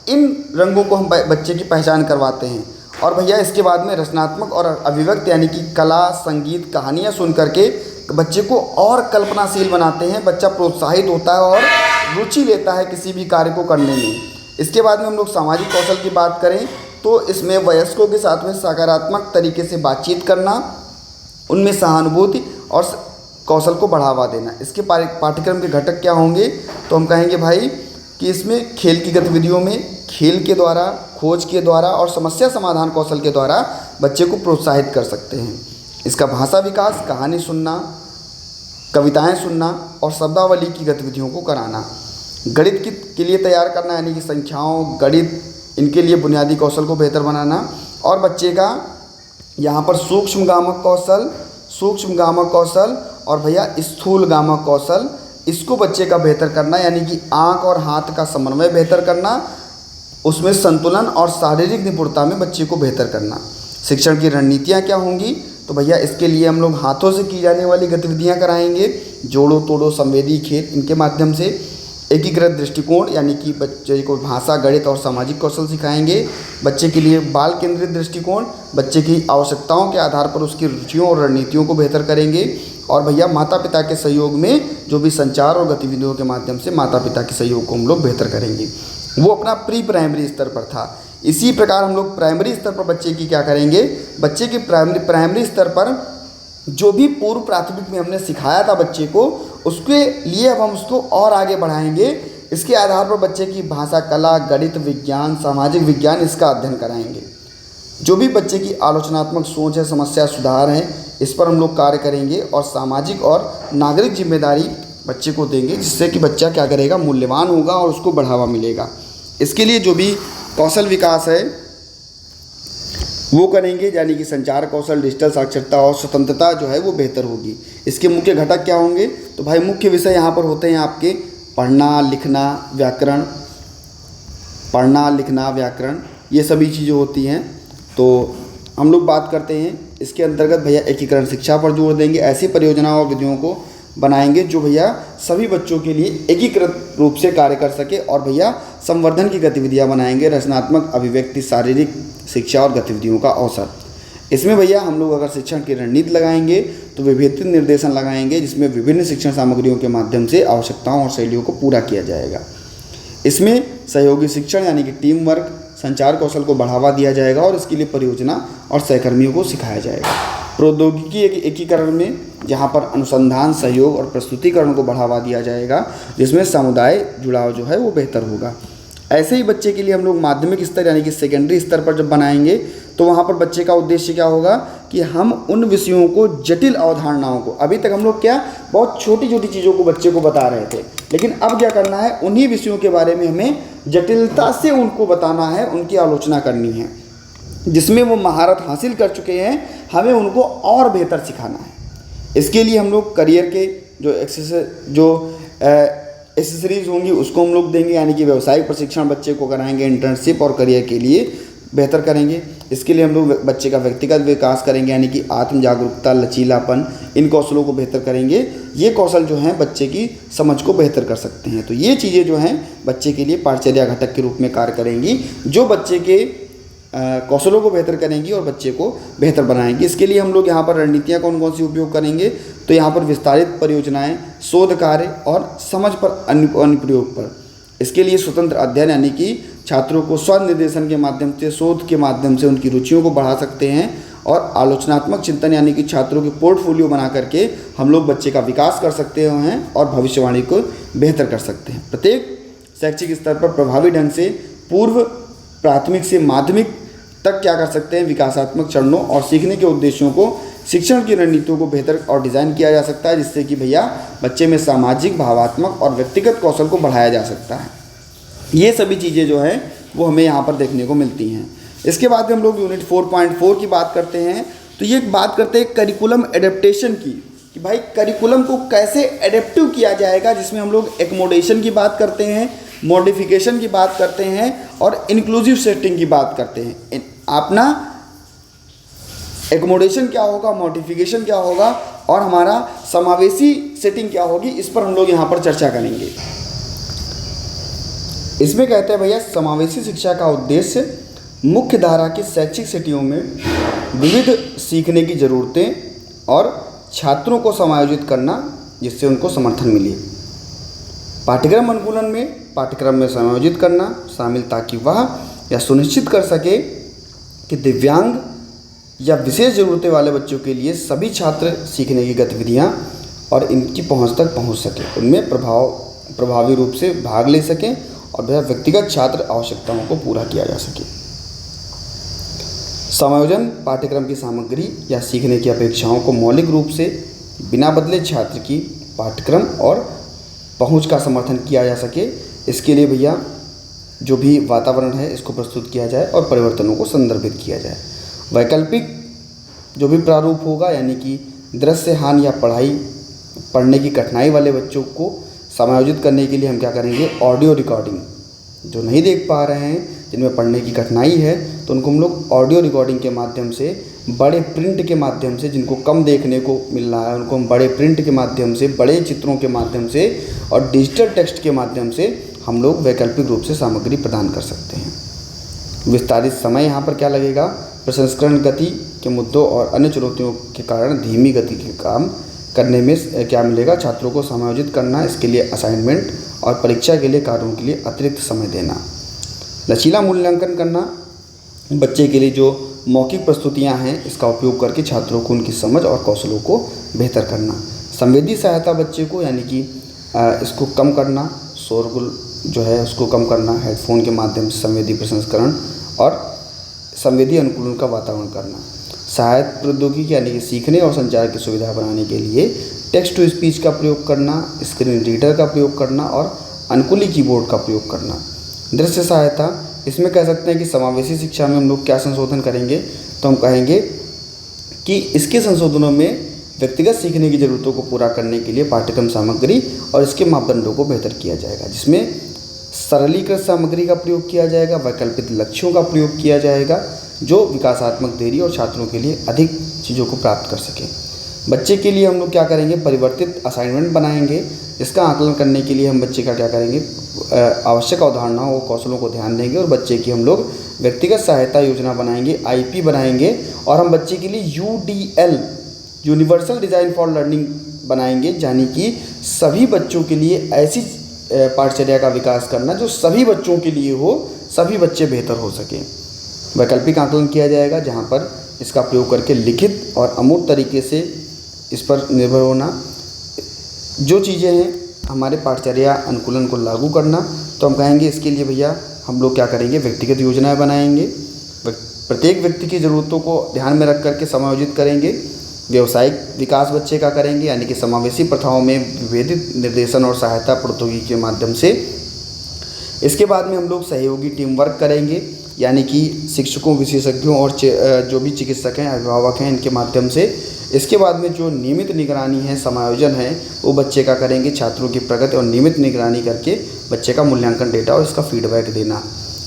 इन रंगों को हम बच्चे की पहचान करवाते हैं। और भैया इसके बाद में रचनात्मक और अभिव्यक्ति, यानी कि कला, संगीत, कहानियाँ सुन करके बच्चे को और कल्पनाशील बनाते हैं। बच्चा प्रोत्साहित होता है और रुचि लेता है किसी भी कार्य को करने में। इसके बाद में हम लोग सामाजिक कौशल की बात करें तो इसमें वयस्कों के साथ में सकारात्मक तरीके से बातचीत करना, उनमें सहानुभूति और कौशल को बढ़ावा देना। इसके पाठ्यक्रम के घटक क्या होंगे, तो हम कहेंगे भाई कि इसमें खेल की गतिविधियों में खेल के द्वारा, खोज के द्वारा और समस्या समाधान कौशल के द्वारा बच्चे को प्रोत्साहित कर सकते हैं। इसका भाषा विकास, कहानी सुनना, कविताएं सुनना और शब्दावली की गतिविधियों को कराना। गणित के लिए तैयार करना, यानी कि संख्याओं, गणित, इनके लिए बुनियादी कौशल को बेहतर बनाना। और बच्चे का यहाँ पर सूक्ष्मगामक कौशल और भैया स्थूलगामक कौशल, इसको बच्चे का बेहतर करना, यानी कि आँख और हाथ का समन्वय बेहतर करना, उसमें संतुलन और शारीरिक निपुणता में बच्चे को बेहतर करना। शिक्षण की रणनीतियाँ क्या होंगी, तो भैया इसके लिए हम लोग हाथों से की जाने वाली गतिविधियाँ कराएंगे, जोड़ो तोड़ो, संवेदी, खेल, इनके माध्यम से। एकीकृत दृष्टिकोण, यानी कि बच्चे को भाषा, गणित और सामाजिक कौशल सिखाएंगे। बच्चे के लिए बाल केंद्रित दृष्टिकोण, बच्चे की आवश्यकताओं के आधार पर उसकी रुचियों और रणनीतियों को बेहतर करेंगे। और भैया माता पिता के सहयोग में जो भी संचार और गतिविधियों के माध्यम से माता पिता के सहयोग को हम लोग बेहतर करेंगे। वो अपना प्री प्राइमरी स्तर पर था। इसी प्रकार हम लोग प्राइमरी स्तर पर बच्चे की क्या करेंगे, बच्चे की प्राइमरी स्तर पर जो भी पूर्व प्राथमिक में हमने सिखाया था बच्चे को, उसके लिए अब हम उसको और आगे बढ़ाएंगे। इसके आधार पर बच्चे की भाषा, कला, गणित, विज्ञान, सामाजिक विज्ञान, इसका अध्ययन कराएंगे। जो भी बच्चे की आलोचनात्मक सोच है, समस्या सुधार है, इस पर हम लोग कार्य करेंगे। और सामाजिक और नागरिक जिम्मेदारी बच्चे को देंगे, जिससे कि बच्चा क्या करेगा, मूल्यवान होगा और उसको बढ़ावा मिलेगा। इसके लिए जो भी कौशल विकास है वो करेंगे, यानी कि संचार कौशल, डिजिटल साक्षरता और स्वतंत्रता जो है वो बेहतर होगी। इसके मुख्य घटक क्या होंगे, तो भाई मुख्य विषय यहाँ पर होते हैं आपके पढ़ना, लिखना, व्याकरण, ये सभी चीज़ें होती हैं। तो हम लोग बात करते हैं इसके अंतर्गत भैया एकीकरण शिक्षा पर जोर देंगे। ऐसी परियोजनाओं और विधियों को बनाएंगे जो भैया सभी बच्चों के लिए एकीकृत रूप से कार्य कर सके। और भैया संवर्धन की गतिविधियां बनाएंगे, रचनात्मक अभिव्यक्ति, शारीरिक शिक्षा और गतिविधियों का अवसर। इसमें भैया हम लोग अगर शिक्षण की रणनीति लगाएंगे तो विभेदित निर्देशन लगाएंगे, जिसमें विभिन्न शिक्षण सामग्रियों के माध्यम से आवश्यकताओं और शैलियों को पूरा किया जाएगा। इसमें सहयोगी शिक्षण यानी कि टीम वर्क, संचार कौशल को बढ़ावा दिया जाएगा और इसके लिए परियोजना और सहकर्मियों को सिखाया जाएगा। प्रौद्योगिकी एकीकरण में जहाँ पर अनुसंधान, सहयोग और प्रस्तुतिकरण को बढ़ावा दिया जाएगा, जिसमें समुदाय जुड़ाव जो है वो बेहतर होगा। ऐसे ही बच्चे के लिए हम लोग माध्यमिक स्तर यानी कि सेकेंडरी स्तर पर जब बनाएंगे तो वहाँ पर बच्चे का उद्देश्य क्या होगा कि हम उन विषयों को, जटिल अवधारणाओं को, अभी तक हम लोग क्या बहुत छोटी छोटी चीज़ों को बच्चे को बता रहे थे, लेकिन अब क्या करना है, उन्हीं विषयों के बारे में हमें जटिलता से उनको बताना है, उनकी आलोचना करनी है। जिसमें वो महारत हासिल कर चुके हैं, हमें उनको और बेहतर सिखाना है। इसके लिए हम लोग करियर के जो एक्सेसरीज होंगी उसको हम लोग देंगे, यानी कि व्यावसायिक प्रशिक्षण बच्चे को कराएंगे, इंटर्नशिप और करियर के लिए बेहतर करेंगे। इसके लिए हम लोग बच्चे का व्यक्तिगत विकास करेंगे, यानी कि आत्म जागरूकता, लचीलापन, इन कौशलों को बेहतर करेंगे। ये कौशल जो हैं बच्चे की समझ को बेहतर कर सकते हैं। तो ये चीज़ें जो हैं बच्चे के लिए पाठचर्या घटक के रूप में कार्य करेंगी, जो बच्चे के कौशलों को बेहतर करेंगी और बच्चे को बेहतर बनाएंगी। इसके लिए हम लोग यहाँ पर रणनीतियाँ कौन कौन सी उपयोग करेंगे, तो यहाँ पर विस्तारित परियोजनाएं, शोध कार्य और समझ पर अनुप्रयोग पर। इसके लिए स्वतंत्र अध्ययन यानी कि छात्रों को स्व निर्देशन के माध्यम से, शोध के माध्यम से उनकी रुचियों को बढ़ा सकते हैं। और आलोचनात्मक चिंतन यानी कि छात्रों के पोर्टफोलियो बना करके हम लोग बच्चे का विकास कर सकते हैं और भविष्यवाणी को बेहतर कर सकते हैं। प्रत्येक शैक्षिक स्तर पर प्रभावी ढंग से पूर्व प्राथमिक से माध्यमिक तक क्या कर सकते हैं, विकासात्मक चरणों और सीखने के उद्देश्यों को, शिक्षण की रणनीतियों को बेहतर और डिज़ाइन किया जा सकता है, जिससे कि भैया बच्चे में सामाजिक, भावात्मक और व्यक्तिगत कौशल को बढ़ाया जा सकता है। ये सभी चीज़ें जो हैं वो हमें यहाँ पर देखने को मिलती हैं। इसके बाद हम लोग यूनिट 4.4 की बात करते हैं। तो ये बात करते हैं करिकुलम एडेप्टेशन की, कि भाई करिकुलम को कैसे एडेप्टिव किया जाएगा, जिसमें हम लोग एकमोडेशन की बात करते हैं, मॉडिफिकेशन की बात करते हैं और इंक्लूसिव सेटिंग की बात करते हैं। अपना एकमोडेशन क्या होगा, मॉडिफिकेशन क्या होगा और हमारा समावेशी सेटिंग क्या होगी, इस पर हम लोग यहाँ पर चर्चा करेंगे। इसमें कहते हैं भैया समावेशी शिक्षा का उद्देश्य मुख्य धारा की शैक्षिक सेटिंगों में विविध सीखने की ज़रूरतें और छात्रों को समायोजित करना, जिससे उनको समर्थन मिले। पाठ्यक्रम अनुकूलन में पाठ्यक्रम में समायोजित करना शामिल, ताकि वह यह सुनिश्चित कर सके कि दिव्यांग या विशेष ज़रूरतें वाले बच्चों के लिए सभी छात्र सीखने की गतिविधियां और इनकी पहुंच तक पहुंच सकें, उनमें प्रभावी रूप से भाग ले सकें और वह व्यक्तिगत छात्र आवश्यकताओं को पूरा किया जा सके। समायोजन पाठ्यक्रम की सामग्री या सीखने की अपेक्षाओं को मौलिक रूप से बिना बदले छात्र की पाठ्यक्रम और पहुंच का समर्थन किया जा सके। इसके लिए भैया जो भी वातावरण है इसको प्रस्तुत किया जाए और परिवर्तनों को संदर्भित किया जाए। वैकल्पिक जो भी प्रारूप होगा, यानी कि दृश्यहान या पढ़ने की कठिनाई वाले बच्चों को समायोजित करने के लिए हम क्या करेंगे, ऑडियो रिकॉर्डिंग, जो नहीं देख पा रहे हैं, जिनमें पढ़ने की कठिनाई है, तो उनको हम लोग ऑडियो रिकॉर्डिंग के माध्यम से, बड़े प्रिंट के माध्यम से, जिनको कम देखने को मिल रहा है उनको हम बड़े प्रिंट के माध्यम से, बड़े चित्रों के माध्यम से और डिजिटल टेक्स्ट के माध्यम से हम लोग वैकल्पिक रूप से सामग्री प्रदान कर सकते हैं। विस्तारित समय यहाँ पर क्या लगेगा, प्रसंस्करण गति के मुद्दों और अन्य चुनौतियों के कारण धीमी गति के काम करने में क्या मिलेगा, छात्रों को समायोजित करना, इसके लिए असाइनमेंट और परीक्षा के लिए कार्यों के लिए अतिरिक्त समय देना। लचीला मूल्यांकन करना, बच्चे के लिए जो मौखिक प्रस्तुतियां हैं इसका उपयोग करके छात्रों को उनकी समझ और कौशलों को बेहतर करना। संवेदी सहायता बच्चे को, यानी कि इसको कम करना, शोरगुल जो है उसको कम करना, हेडफोन के माध्यम से संवेदी प्रसंस्करण और संवेदी अनुकूलन का वातावरण करना। सहायक प्रौद्योगिकी यानी कि सीखने और संचार की सुविधा बनाने के लिए टेक्स्ट टू स्पीच का प्रयोग करना, स्क्रीन रीडर का प्रयोग करना और अनुकूली कीबोर्ड का प्रयोग करना। दृश्य सहायता, इसमें कह सकते हैं कि समावेशी शिक्षा में हम लोग क्या संशोधन करेंगे, तो हम कहेंगे कि इसके संशोधनों में व्यक्तिगत सीखने की ज़रूरतों को पूरा करने के लिए पाठ्यक्रम सामग्री और इसके मापदंडों को बेहतर किया जाएगा, जिसमें सरलीकृत सामग्री का प्रयोग किया जाएगा, वैकल्पिक लक्ष्यों का प्रयोग किया जाएगा जो विकासात्मक देरी और छात्रों के लिए अधिक चीज़ों को प्राप्त कर सकें। बच्चे के लिए हम लोग क्या करेंगे, परिवर्तित असाइनमेंट बनाएंगे। इसका आकलन करने के लिए हम बच्चे का क्या करेंगे, आवश्यक अवधारणाओं और कौशलों को ध्यान देंगे और बच्चे की हम लोग व्यक्तिगत सहायता योजना बनाएंगे, आईपी बनाएंगे और हम बच्चे के लिए UDL universal design for learning बनाएंगे, यानी कि सभी बच्चों के लिए ऐसी पाठचर्या का विकास करना जो सभी बच्चों के लिए हो, सभी बच्चे बेहतर हो सकें। वैकल्पिक आकलन किया जाएगा, जहाँ पर इसका प्रयोग करके लिखित और अमूर्त तरीके से इस पर निर्भर होना। जो चीज़ें हैं हमारे पाठचर्या अनुकूलन को लागू करना, तो हम कहेंगे इसके लिए भैया हम लोग क्या करेंगे, व्यक्तिगत योजनाएं बनाएंगे, प्रत्येक व्यक्ति की ज़रूरतों को ध्यान में रख करके समायोजित करेंगे। व्यवसायिक विकास बच्चे का करेंगे, यानी कि समावेशी प्रथाओं में विभेदित निर्देशन और सहायता प्रौद्योगिकी के माध्यम से। इसके बाद में हम लोग सहयोगी टीम वर्क करेंगे, यानी कि शिक्षकों, विशेषज्ञों और जो भी चिकित्सक हैं, अभिभावक हैं, इनके माध्यम से। इसके बाद में जो नियमित निगरानी है, समायोजन है, वो बच्चे का करेंगे, छात्रों की प्रगति और नियमित निगरानी करके बच्चे का मूल्यांकन डेटा और इसका फीडबैक देना।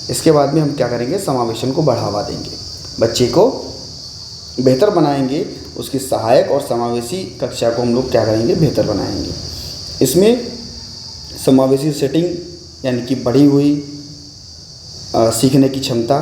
इसके बाद में हम क्या करेंगे, समावेशन को बढ़ावा देंगे, बच्चे को बेहतर बनाएंगे, उसकी सहायक और समावेशी कक्षा को हम लोग क्या करेंगे, बेहतर बनाएंगे। इसमें समावेशी सेटिंग यानी कि बढ़ी हुई सीखने की क्षमता,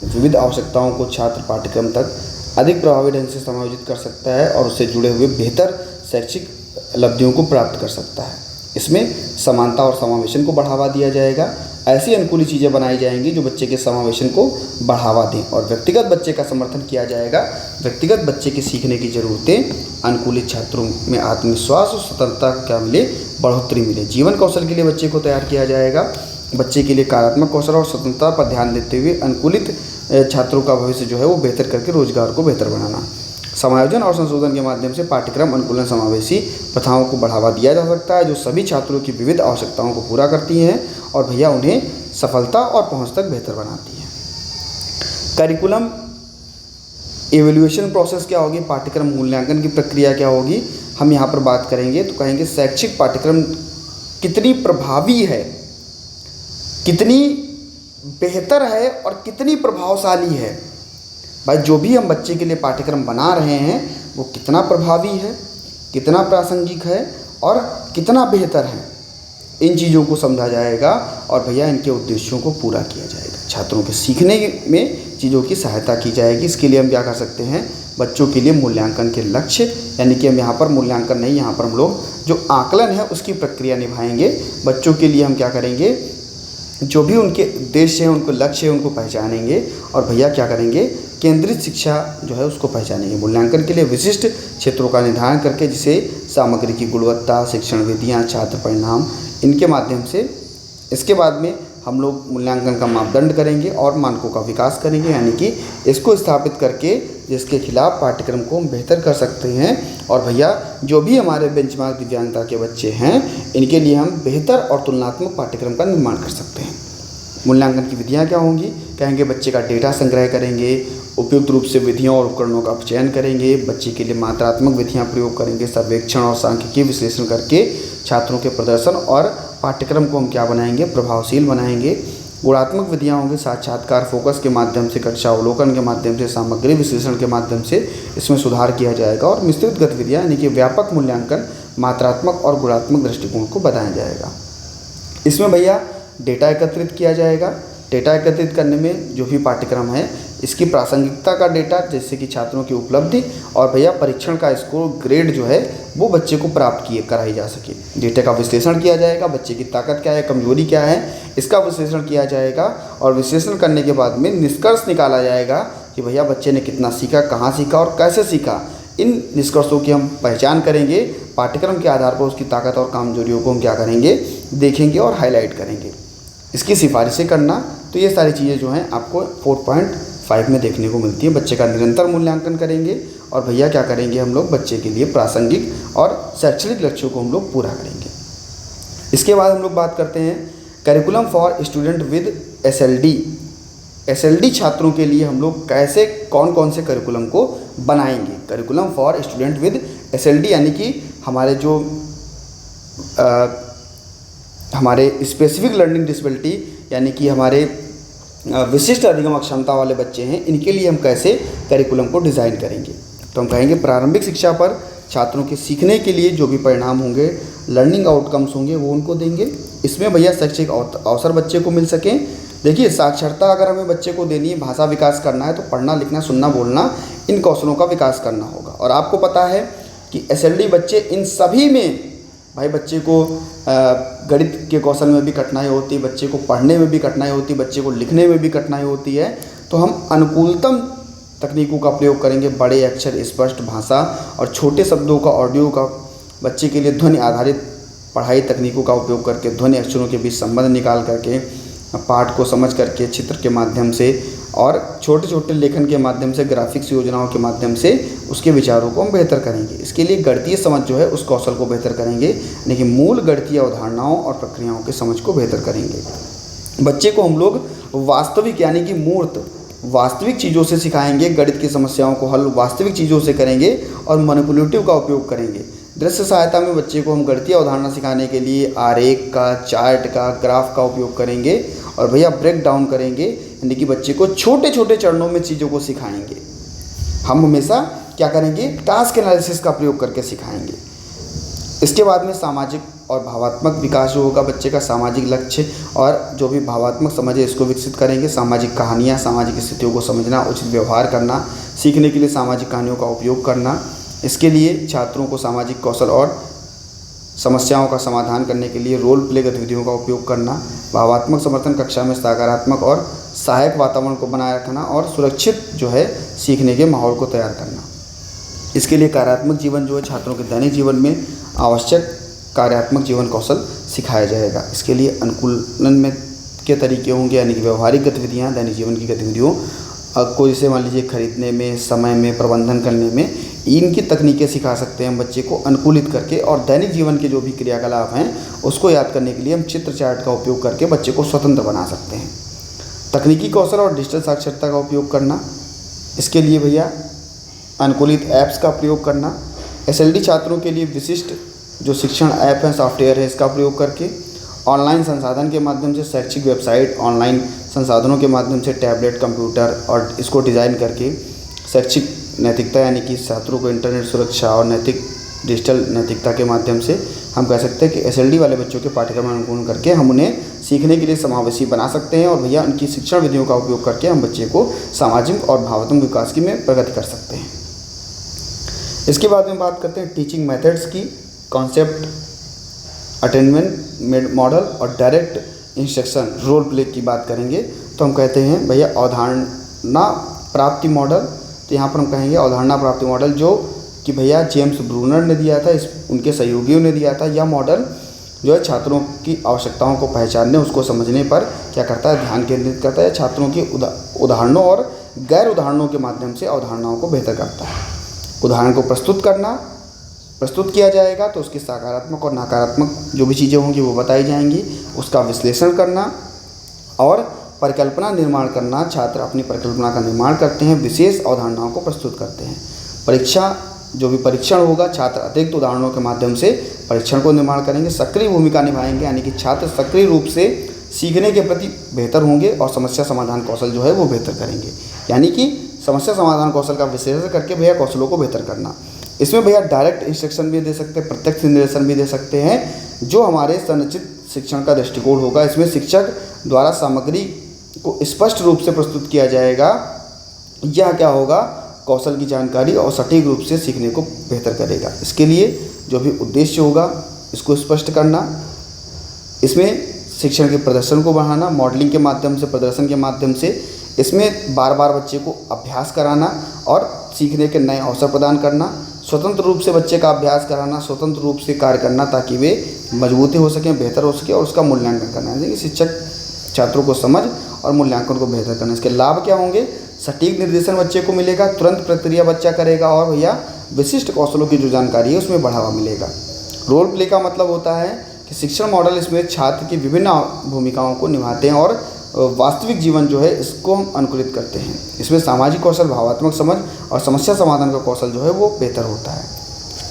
विविध आवश्यकताओं को छात्र पाठ्यक्रम तक अधिक प्रभावी ढंग से समायोजित कर सकता है और उससे जुड़े हुए बेहतर शैक्षिक उपलब्धियों को प्राप्त कर सकता है। इसमें समानता और समावेशन को बढ़ावा दिया जाएगा। ऐसी अनुकूली चीज़ें बनाई जाएंगी जो बच्चे के समावेशन को बढ़ावा दें और व्यक्तिगत बच्चे का समर्थन किया जाएगा। व्यक्तिगत बच्चे के सीखने की ज़रूरतें, अनुकूलित छात्रों में आत्मविश्वास और स्वतंत्रता क्या मिले, बढ़ोतरी मिले। जीवन कौशल के लिए बच्चे को तैयार किया जाएगा। बच्चे के लिए कार्यात्मक कौशल और स्वतंत्रता पर ध्यान देते हुए अनुकूलित छात्रों का भविष्य जो है वो बेहतर करके रोजगार को बेहतर बनाना। समायोजन और संशोधन के माध्यम से पाठ्यक्रम अनुकूलन समावेशी प्रथाओं को बढ़ावा दिया जा सकता है जो सभी छात्रों की विविध आवश्यकताओं को पूरा करती हैं और भैया उन्हें सफलता और पहुंच तक बेहतर बनाती हैं। करिकुलम इवैल्यूएशन प्रोसेस क्या होगी, पाठ्यक्रम मूल्यांकन की प्रक्रिया क्या होगी, हम यहाँ पर बात करेंगे। तो कहेंगे शैक्षिक पाठ्यक्रम कितनी प्रभावी है, कितनी बेहतर है और कितनी प्रभावशाली है। भाई जो भी हम बच्चे के लिए पाठ्यक्रम बना रहे हैं वो कितना प्रभावी है, कितना प्रासंगिक है और कितना बेहतर है, इन चीज़ों को समझा जाएगा और भैया इनके उद्देश्यों को पूरा किया जाएगा। छात्रों के सीखने में चीज़ों की सहायता की जाएगी। इसके लिए हम क्या कर सकते हैं, बच्चों के लिए मूल्यांकन के लक्ष्य, यानी कि हम यहाँ पर मूल्यांकन नहीं, यहाँ पर हम लोग जो आकलन है उसकी प्रक्रिया निभाएंगे। बच्चों के लिए हम क्या करेंगे, जो भी उनके उद्देश्य हैं, उनको लक्ष्य है, उनको पहचानेंगे और भैया क्या करेंगे, केंद्रित शिक्षा जो है उसको पहचानेंगे। मूल्यांकन के लिए विशिष्ट क्षेत्रों का निर्धारण करके जिसे सामग्री की गुणवत्ता, शिक्षण विधियाँ, छात्र परिणाम, इनके माध्यम से इसके बाद में हम लोग मूल्यांकन का मापदंड करेंगे और मानकों का विकास करेंगे, यानी कि इसको स्थापित करके जिसके खिलाफ पाठ्यक्रम को हम बेहतर कर सकते हैं। और भैया जो भी हमारे बेंचमार्क दिव्यांगता के बच्चे हैं इनके लिए हम बेहतर और तुलनात्मक पाठ्यक्रम का निर्माण कर सकते हैं। मूल्यांकन की विधियाँ क्या होंगी, कहेंगे बच्चे का डेटा संग्रह करेंगे, उपयुक्त रूप से विधियों और उपकरणों का चयन करेंगे, बच्चे के लिए मात्रात्मक विधियाँ प्रयोग करेंगे, सर्वेक्षण और सांख्यिकीय विश्लेषण करके छात्रों के प्रदर्शन और पाठ्यक्रम को हम क्या बनाएंगे, प्रभावशील बनाएंगे। गुणात्मक विधियाँ होंगी, साक्षात्कार, फोकस के माध्यम से, कक्षा अवलोकन के माध्यम से, सामग्री विश्लेषण के माध्यम से इसमें सुधार किया जाएगा। और मिश्रित गतिविधियाँ यानी कि व्यापक मूल्यांकन, मात्रात्मक और गुणात्मक दृष्टिकोण को बताया जाएगा। इसमें भैया डेटा एकत्रित किया जाएगा। डेटा एकत्रित करने में जो भी पाठ्यक्रम है इसकी प्रासंगिकता का डेटा, जैसे कि छात्रों की उपलब्धि और भैया परीक्षण का स्कोर, ग्रेड जो है वो बच्चे को प्राप्त कराई जा सके। डेटा का विश्लेषण किया जाएगा, बच्चे की ताकत क्या है, कमजोरी क्या है, इसका विश्लेषण किया जाएगा और विश्लेषण करने के बाद में निष्कर्ष निकाला जाएगा कि भैया बच्चे ने कितना सीखा, कहाँ सीखा और कैसे सीखा। इन निष्कर्षों की हम पहचान करेंगे। पाठ्यक्रम के आधार पर उसकी ताकत और कमजोरियों को हम क्या करेंगे, देखेंगे और हाईलाइट करेंगे। इसकी सिफारिशें करना, तो ये सारी चीज़ें जो हैं आपको 4.5 में देखने को मिलती है। बच्चे का निरंतर मूल्यांकन करेंगे और भैया क्या करेंगे, हम लोग बच्चे के लिए प्रासंगिक और शैक्षणिक लक्ष्यों को हम लोग पूरा करेंगे। इसके बाद हम लोग बात करते हैं curriculum for student with SLD छात्रों के लिए हम लोग कैसे कौन कौन से करिकुलम को बनाएंगे। Curriculum for student with SLD यानी कि हमारे जो हमारे स्पेसिफिक लर्निंग डिसेबिलिटी यानी कि हमारे विशिष्ट अधिगम क्षमता वाले बच्चे हैं, इनके लिए हम कैसे करिकुलम को डिज़ाइन करेंगे। तो हम कहेंगे प्रारंभिक शिक्षा पर छात्रों के सीखने के लिए जो भी परिणाम होंगे, लर्निंग आउटकम्स होंगे, वो उनको देंगे। इसमें भैया शैक्षिक अवसर बच्चे को मिल सकें। देखिए, साक्षरता अगर हमें बच्चे को देनी है, भाषा विकास करना है, तो पढ़ना लिखना सुनना बोलना इन कौशलों का विकास करना होगा। और आपको पता है कि एसएलडी बच्चे इन सभी में भाई बच्चे को गणित के कौशल में भी कठिनाई होती है, बच्चे को पढ़ने में भी कठिनाई होती है, बच्चे को लिखने में भी कठिनाई होती है। तो हम अनुकूलतम तकनीकों का प्रयोग करेंगे, बड़े अक्षर, स्पष्ट भाषा और छोटे शब्दों का, ऑडियो का, बच्चे के लिए ध्वनि आधारित पढ़ाई तकनीकों का उपयोग करके ध्वनि अक्षरों के बीच संबंध निकाल करके, पाठ को समझ करके, चित्र के माध्यम से और छोटे छोटे लेखन के माध्यम से, ग्राफिक्स योजनाओं के माध्यम से उसके विचारों को हम बेहतर करेंगे। इसके लिए गणितीय समझ जो है उस कौशल को बेहतर करेंगे, लेकिन मूल गणितीय अवधारणाओं और प्रक्रियाओं के समझ को बेहतर करेंगे। बच्चे को हम लोग वास्तविक यानी कि मूर्त वास्तविक चीज़ों से सिखाएंगे, गणित की समस्याओं को हल वास्तविक चीज़ों से करेंगे और मैनिपुलेटिव का उपयोग करेंगे। दृश्य सहायता में बच्चे को हम गणितीय अवधारणा सिखाने के लिए आरेख का, चार्ट का, ग्राफ का उपयोग करेंगे और भैया ब्रेक डाउन करेंगे, यानी कि बच्चे को छोटे छोटे चरणों में चीज़ों को सिखाएंगे। हम हमेशा क्या करेंगे, टास्क एनालिसिस का प्रयोग करके सिखाएंगे। इसके बाद में सामाजिक और भावात्मक विकास जो होगा, बच्चे का सामाजिक लक्ष्य और जो भी भावात्मक समझ है इसको विकसित करेंगे। सामाजिक कहानियाँ, सामाजिक स्थितियों को समझना, उचित व्यवहार करना, सीखने के लिए सामाजिक कहानियों का उपयोग करना। इसके लिए छात्रों को सामाजिक कौशल और समस्याओं का समाधान करने के लिए रोल प्ले गतिविधियों का उपयोग करना, भावात्मक समर्थन कक्षा में सकारात्मक और सहायक वातावरण को बनाए रखना और सुरक्षित जो है सीखने के माहौल को तैयार करना। इसके लिए कार्यात्मक जीवन जो है छात्रों के दैनिक जीवन में आवश्यक कार्यात्मक जीवन कौशल सिखाया जाएगा। इसके लिए अनुकूलन में के तरीके होंगे, यानी कि व्यवहारिक गतिविधियाँ, दैनिक जीवन की गतिविधियों को, जैसे मान लीजिए खरीदने में, समय में प्रबंधन करने में, इनकी तकनीकें सिखा सकते हैं हम बच्चे को अनुकूलित करके। और दैनिक जीवन के जो भी क्रियाकलाप हैं उसको याद करने के लिए हम चित्र चार्ट का उपयोग करके बच्चे को स्वतंत्र बना सकते हैं। तकनीकी कौशल और डिजिटल साक्षरता का उपयोग करना, इसके लिए भैया अनुकूलित ऐप्स का प्रयोग करना। एसएलडी छात्रों के लिए विशिष्ट जो शिक्षण ऐप हैं, सॉफ्टवेयर है, इसका प्रयोग करके ऑनलाइन संसाधन के माध्यम से शैक्षिक वेबसाइट, ऑनलाइन संसाधनों के माध्यम से टैबलेट, कंप्यूटर और इसको डिज़ाइन करके शैक्षिक नैतिकता यानी कि छात्रों को इंटरनेट सुरक्षा और नैतिक डिजिटल नैतिकता के माध्यम से हम कह सकते हैं कि एसएलडी वाले बच्चों के पाठ्यक्रम अनुकूल करके हम उन्हें सीखने के लिए समावेशी बना सकते हैं। और भैया उनकी शिक्षण विधियों का उपयोग करके हम बच्चे को सामाजिक और भावात्मक विकास की में प्रगति कर सकते हैं। इसके बाद में बात करते हैं टीचिंग मेथड्स की। कॉन्सेप्ट, अटेनमेंट मॉडल और डायरेक्ट इंस्ट्रक्शन, रोल प्ले की बात करेंगे तो हम कहते हैं भैया अवधारणा प्राप्ति मॉडल। तो यहाँ पर हम कहेंगे अवधारणा प्राप्ति मॉडल, जो कि भैया जेम्स ब्रूनर ने दिया था, उनके सहयोगियों ने दिया था। यह मॉडल जो है छात्रों की आवश्यकताओं को पहचानने, उसको समझने पर क्या करता है, ध्यान केंद्रित करता है। छात्रों की उदाहरणों और गैर उदाहरणों के माध्यम से अवधारणाओं को बेहतर करता है। उदाहरण को प्रस्तुत किया जाएगा तो उसकी सकारात्मक और नकारात्मक जो भी चीज़ें होंगी वो बताई जाएंगी। उसका विश्लेषण करना और परिकल्पना निर्माण करना। छात्र अपनी परिकल्पना का निर्माण करते हैं, विशेष अवधारणाओं को प्रस्तुत करते हैं। जो भी परीक्षण होगा, छात्र अतिरिक्त उदाहरणों के माध्यम से परीक्षण को निर्माण करेंगे। सक्रिय भूमिका निभाएंगे, यानी कि छात्र सक्रिय रूप से सीखने के प्रति बेहतर होंगे और समस्या समाधान कौशल जो है वो बेहतर करेंगे। यानी कि समस्या समाधान कौशल का विश्लेषण करके भैया कौशलों को बेहतर करना। इसमें भैया डायरेक्ट इंस्ट्रक्शन भी दे सकते हैं, प्रत्यक्ष निर्देशन भी दे सकते हैं, जो हमारे संरचित शिक्षण का दृष्टिकोण होगा। इसमें शिक्षक द्वारा सामग्री को स्पष्ट रूप से प्रस्तुत किया जाएगा। यह क्या होगा, कौशल की जानकारी और सटीक रूप से सीखने को बेहतर करेगा। इसके लिए जो भी उद्देश्य होगा इसको स्पष्ट करना। इसमें शिक्षण के प्रदर्शन को बढ़ाना, मॉडलिंग के माध्यम से, प्रदर्शन के माध्यम से। इसमें बार बार बच्चे को अभ्यास कराना और सीखने के नए अवसर प्रदान करना। स्वतंत्र रूप से बच्चे का अभ्यास कराना, स्वतंत्र रूप से कार्य करना, ताकि वे मजबूती हो सकें, बेहतर हो सके, और उसका मूल्यांकन करना। यानी शिक्षक छात्रों को समझ और मूल्यांकन को बेहतर करना। इसके लाभ क्या होंगे, सटीक निर्देशन बच्चे को मिलेगा, तुरंत प्रक्रिया बच्चा करेगा, और भैया विशिष्ट कौशलों की जो जानकारी है उसमें बढ़ावा मिलेगा। रोल प्ले का मतलब होता है कि शिक्षण मॉडल इसमें छात्र की विभिन्न भूमिकाओं को निभाते हैं और वास्तविक जीवन जो है इसको हम अनुकूलित करते हैं। इसमें सामाजिक कौशल, भावात्मक समझ और समस्या समाधान का कौशल जो है वो बेहतर होता है।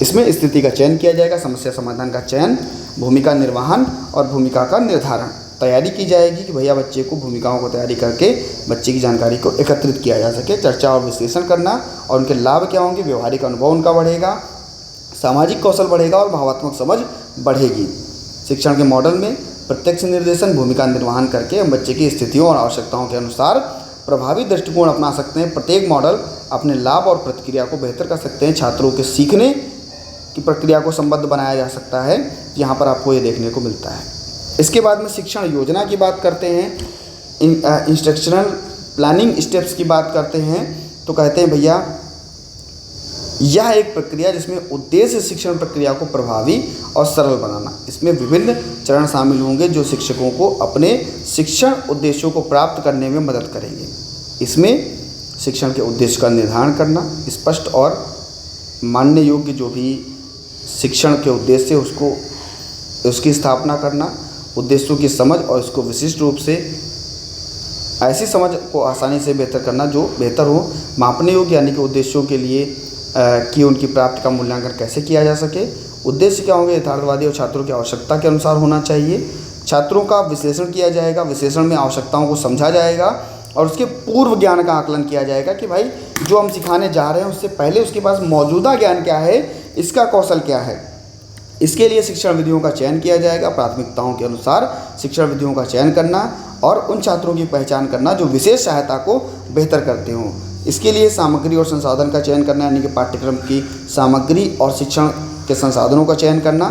इसमें स्थिति का चयन किया जाएगा, समस्या समाधान का चयन, भूमिका निर्वहन और भूमिका का निर्धारण। तैयारी की जाएगी कि भैया बच्चे को भूमिकाओं को तैयारी करके बच्चे की जानकारी को एकत्रित किया जा सके। चर्चा और विश्लेषण करना और उनके लाभ क्या होंगे, व्यवहारिक अनुभव उनका बढ़ेगा, सामाजिक कौशल बढ़ेगा और भावात्मक समझ बढ़ेगी। शिक्षण के मॉडल में प्रत्यक्ष निर्देशन भूमिका निर्वहन करके हम बच्चे की स्थितियों और आवश्यकताओं के अनुसार प्रभावी दृष्टिकोण अपना सकते हैं। प्रत्येक मॉडल अपने लाभ और प्रतिक्रिया को बेहतर कर सकते हैं। छात्रों के सीखने की प्रक्रिया को संबद्ध बनाया जा सकता है। यहाँ पर आपको ये देखने को मिलता है। इसके बाद में शिक्षण योजना की बात करते हैं, इंस्ट्रक्शनल प्लानिंग स्टेप्स की बात करते हैं। तो कहते हैं भैया यह एक प्रक्रिया जिसमें उद्देश्य शिक्षण प्रक्रिया को प्रभावी और सरल बनाना। इसमें विभिन्न चरण शामिल होंगे जो शिक्षकों को अपने शिक्षण उद्देश्यों को प्राप्त करने में मदद करेंगे। इसमें शिक्षण के उद्देश्य का निर्धारण करना, स्पष्ट और मानने योग्य जो भी शिक्षण के उद्देश्य उसकी स्थापना करना, उद्देश्यों की समझ और इसको विशिष्ट रूप से ऐसी समझ को आसानी से बेहतर करना जो बेहतर हो। मापने योग्य यानी कि उद्देश्यों के लिए कि उनकी प्राप्ति का मूल्यांकन कैसे किया जा सके। उद्देश्य क्या होंगे, यथार्थवादी और छात्रों की आवश्यकता के अनुसार होना चाहिए। छात्रों का विश्लेषण किया जाएगा, विश्लेषण में आवश्यकताओं को समझा जाएगा और उसके पूर्व ज्ञान का आकलन किया जाएगा कि भाई जो हम सिखाने जा रहे हैं उससे पहले उसके पास मौजूदा ज्ञान क्या है, इसका कौशल क्या है। इसके लिए शिक्षण विधियों का चयन किया जाएगा। प्राथमिकताओं के अनुसार शिक्षण विधियों का चयन करना और उन छात्रों की पहचान करना जो विशेष सहायता को बेहतर करते हों। इसके लिए सामग्री और संसाधन का चयन करना, यानी कि पाठ्यक्रम की सामग्री और शिक्षण के संसाधनों का चयन करना।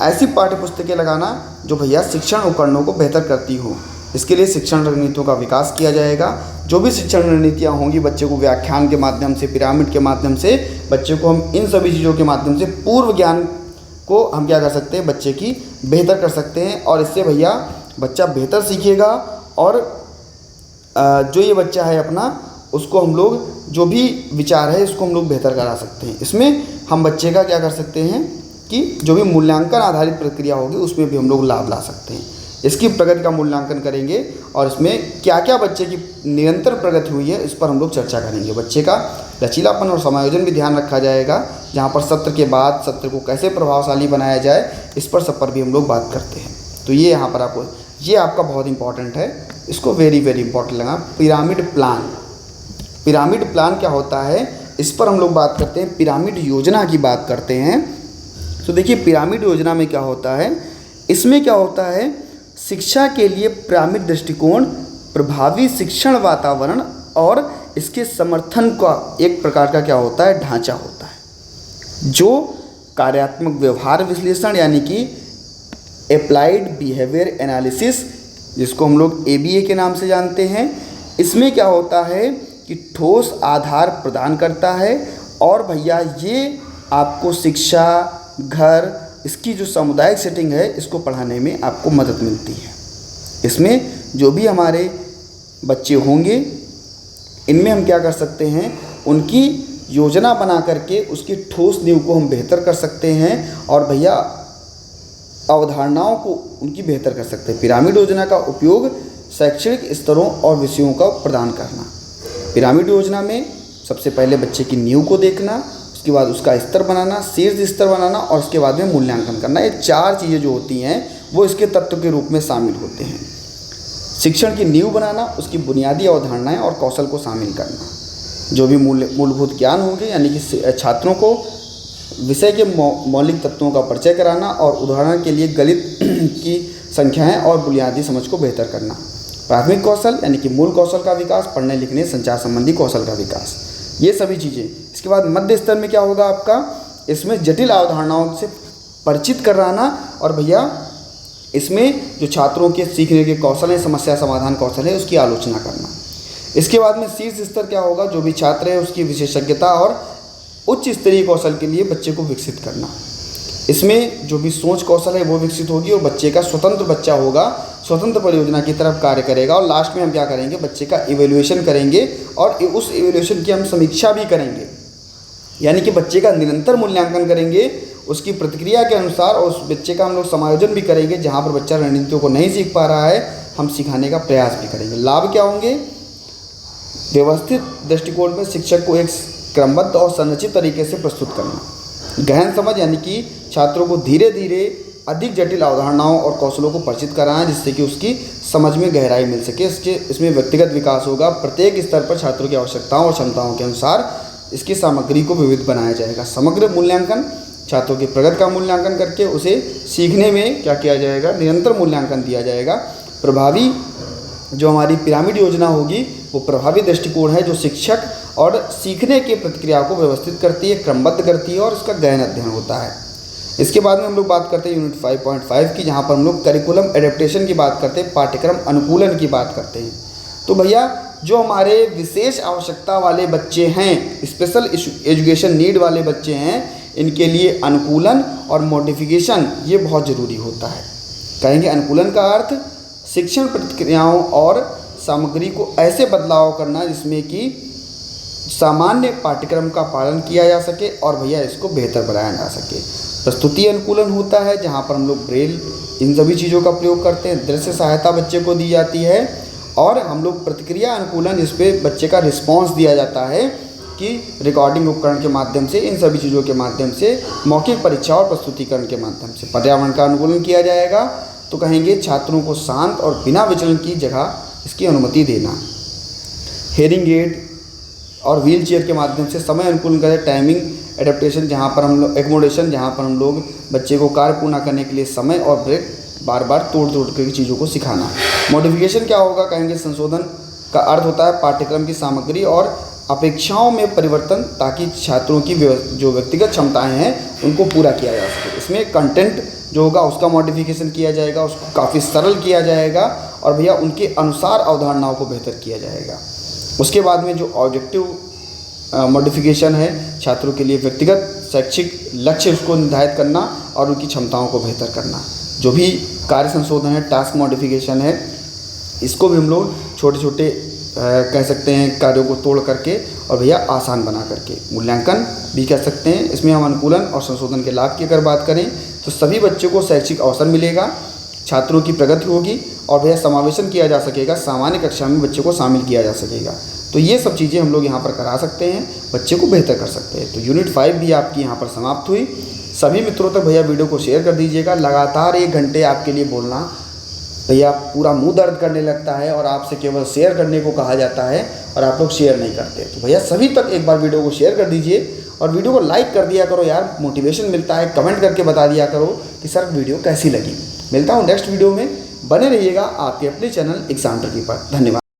ऐसी पाठ्य पुस्तकें लगाना जो भैया शिक्षण उपकरणों को बेहतर करती हों। इसके लिए शिक्षण रणनीतियों का विकास किया जाएगा। जो भी शिक्षण रणनीतियाँ होंगी बच्चे को व्याख्यान के माध्यम से, पिरामिड के माध्यम से बच्चे को हम इन सभी चीज़ों के माध्यम से पूर्व ज्ञान को हम क्या कर सकते हैं, बच्चे की बेहतर कर सकते हैं। और इससे भैया बच्चा बेहतर सीखेगा और जो ये बच्चा है अपना उसको हम लोग जो भी विचार है इसको हम लोग बेहतर करा सकते हैं। इसमें हम बच्चे का क्या कर सकते हैं कि जो भी मूल्यांकन आधारित प्रक्रिया होगी उसमें भी हम लोग लाभ ला सकते हैं। इसकी प्रगति का मूल्यांकन करेंगे और इसमें क्या क्या बच्चे की निरंतर प्रगति हुई है इस पर हम लोग चर्चा करेंगे। बच्चे का लचीलापन और समायोजन भी ध्यान रखा जाएगा, जहाँ पर सत्र के बाद सत्र को कैसे प्रभावशाली बनाया जाए इस पर सब पर भी हम लोग बात करते हैं। तो ये यहाँ पर आपको ये आपका बहुत इंपॉर्टेंट है, इसको वेरी इंपॉर्टेंट लगा। पिरामिड प्लान, पिरामिड प्लान क्या होता है इस पर हम लोग बात करते हैं। पिरामिड योजना की बात करते हैं। तो देखिए पिरामिड योजना में क्या होता है, इसमें क्या होता है, शिक्षा के लिए पिरामिड दृष्टिकोण प्रभावी शिक्षण वातावरण और इसके समर्थन का एक प्रकार का क्या होता है, ढांचा होता है जो कार्यात्मक व्यवहार विश्लेषण यानी कि अप्लाइड बिहेवियर एनालिसिस जिसको हम लोग ABA के नाम से जानते हैं। इसमें क्या होता है कि ठोस आधार प्रदान करता है और भैया ये आपको शिक्षा, घर, इसकी जो सामुदायिक सेटिंग है इसको पढ़ाने में आपको मदद मिलती है। इसमें जो भी हमारे बच्चे होंगे इनमें हम क्या कर सकते हैं, उनकी योजना बना करके उसकी ठोस नींव को हम बेहतर कर सकते हैं और भैया अवधारणाओं को उनकी बेहतर कर सकते हैं। पिरामिड योजना का उपयोग शैक्षणिक स्तरों और विषयों का प्रदान करना। पिरामिड योजना में सबसे पहले बच्चे की नींव को देखना, उसके बाद उसका स्तर बनाना, शीर्ष स्तर बनाना और उसके बाद में मूल्यांकन करना। ये चार चीज़ें जो होती हैं वो इसके तत्व के रूप में शामिल होते हैं। शिक्षण की नींव बनाना, उसकी बुनियादी अवधारणाएं और कौशल को शामिल करना, जो भी मूलभूत ज्ञान होंगे यानी कि छात्रों को विषय के मौलिक तत्वों का परिचय कराना और उदाहरण के लिए गणित की संख्याएं और बुनियादी समझ को बेहतर करना। प्राथमिक कौशल यानी कि मूल कौशल का विकास, पढ़ने लिखने संचार संबंधी कौशल का विकास, ये सभी चीज़ें। इसके बाद मध्य स्तर में क्या होगा आपका, इसमें जटिल अवधारणाओं से परिचित कराना और भैया इसमें जो छात्रों के सीखने के कौशल है, समस्या समाधान कौशल है, उसकी आलोचना करना। इसके बाद में शीर्ष स्तर क्या होगा, जो भी छात्र है उसकी विशेषज्ञता और उच्च स्तरीय कौशल के लिए बच्चे को विकसित करना। इसमें जो भी सोच कौशल है वो विकसित होगी और बच्चे का स्वतंत्र बच्चा होगा, स्वतंत्र परियोजना की तरफ कार्य करेगा। और लास्ट में हम क्या करेंगे, बच्चे का इवैल्यूएशन करेंगे और उस इवैल्यूएशन की हम समीक्षा भी करेंगे, यानी कि बच्चे का निरंतर मूल्यांकन करेंगे उसकी प्रतिक्रिया के अनुसार और उस बच्चे का हम लोग समायोजन भी करेंगे। जहाँ पर बच्चा रणनीतियों को नहीं सीख पा रहा है हम सिखाने का प्रयास भी करेंगे। लाभ क्या होंगे, व्यवस्थित दृष्टिकोण में शिक्षक को एक क्रमबद्ध और संरचित तरीके से प्रस्तुत करना। गहन समझ यानी कि छात्रों को धीरे धीरे अधिक जटिल अवधारणाओं और कौशलों को परिचित कराना जिससे कि उसकी समझ में गहराई मिल सके। इसमें व्यक्तिगत विकास होगा। प्रत्येक स्तर पर छात्रों की आवश्यकताओं और क्षमताओं के अनुसार इसकी सामग्री को विविध बनाया जाएगा। समग्र मूल्यांकन छात्रों की प्रगति का मूल्यांकन करके उसे सीखने में क्या किया जाएगा, निरंतर मूल्यांकन दिया जाएगा। प्रभावी जो हमारी पिरामिड योजना होगी वो प्रभावी दृष्टिकोण है जो शिक्षक और सीखने की प्रतिक्रिया को व्यवस्थित करती है, क्रमबद्ध करती है और उसका गहन अध्ययन होता है। इसके बाद में हम लोग बात करते हैं यूनिट 5.5 की, जहाँ पर हम लोग करिकुलम एडेप्टेशन की बात करते हैं, पाठ्यक्रम अनुकूलन की बात करते हैं। तो भैया जो हमारे विशेष आवश्यकता वाले बच्चे हैं, स्पेशल एजुकेशन नीड वाले बच्चे हैं, इनके लिए अनुकूलन और मॉडिफिकेशन ये बहुत ज़रूरी होता है। कहेंगे अनुकूलन का अर्थ शिक्षण प्रतिक्रियाओं और सामग्री को ऐसे बदलाव करना जिसमें कि सामान्य पाठ्यक्रम का पालन किया जा सके और भैया इसको बेहतर बनाया जा सके। प्रस्तुति अनुकूलन होता है जहाँ पर हम लोग ब्रेल इन सभी चीज़ों का प्रयोग करते हैं। दृश्य सहायता बच्चे को दी जाती है और हम लोग प्रतिक्रिया अनुकूलन इस पर बच्चे का रिस्पॉन्स दिया जाता है कि रिकॉर्डिंग उपकरण के माध्यम से, इन सभी चीज़ों के माध्यम से, मौखिक परीक्षा और प्रस्तुतिकरण के माध्यम से। पर्यावरण का अनुकूलन किया जाएगा तो कहेंगे छात्रों को शांत और बिना विचलन की जगह इसकी अनुमति देना। हेयरिंग एड और व्हील चेयर के माध्यम से समय अनुकूलन करें। टाइमिंग एडेप्टेशन जहाँ पर हम लोग, एकोमोडेशन जहाँ पर हम लोग बच्चे को कार्य पूर्ण करने के लिए समय और ब्रेक बार बार तोड़ कर चीज़ों को सिखाना। मॉडिफिकेशन क्या होगा, कहेंगे संशोधन का अर्थ होता है पाठ्यक्रम की सामग्री और अपेक्षाओं में परिवर्तन ताकि छात्रों की जो व्यक्तिगत क्षमताएं हैं उनको पूरा किया जा सके। इसमें कंटेंट जो होगा उसका मॉडिफिकेशन किया जाएगा, उसको काफ़ी सरल किया जाएगा और भैया उनके अनुसार अवधारणाओं को बेहतर किया जाएगा। उसके बाद में जो ऑब्जेक्टिव मॉडिफिकेशन है, छात्रों के लिए व्यक्तिगत शैक्षिक लक्ष्य उसको निर्धारित करना और उनकी क्षमताओं को बेहतर करना। जो भी कार्य संशोधन है, टास्क मॉडिफिकेशन है, इसको भी हम लोग छोटे छोटे कह सकते हैं कार्यों को तोड़ करके और भैया आसान बना करके मूल्यांकन भी कह सकते हैं। इसमें हम अनुकूलन और संशोधन के लाभ की अगर बात करें तो सभी बच्चों को शैक्षिक अवसर मिलेगा, छात्रों की प्रगति होगी और भैया समावेशन किया जा सकेगा, सामान्य कक्षा में बच्चे को शामिल किया जा सकेगा। तो ये सब चीज़ें हम लोग यहाँ पर करा सकते हैं, बच्चे को बेहतर कर सकते हैं। तो यूनिट 5 भी आपकी यहाँ पर समाप्त हुई। सभी मित्रों तक भैया वीडियो को शेयर कर दीजिएगा। लगातार 1 घंटे आपके लिए बोलना भैया पूरा मुंह दर्द करने लगता है और आपसे केवल शेयर करने को कहा जाता है और आप लोग शेयर नहीं करते। तो भैया सभी तक एक बार वीडियो को शेयर कर दीजिए और वीडियो को लाइक कर दिया करो यार, मोटिवेशन मिलता है। कमेंट करके बता दिया करो कि सर वीडियो कैसी लगी। मिलता हूँ नेक्स्ट वीडियो में, बने रहिएगा आपके अपने चैनल एग्जाम ट्रिकी पर। धन्यवाद।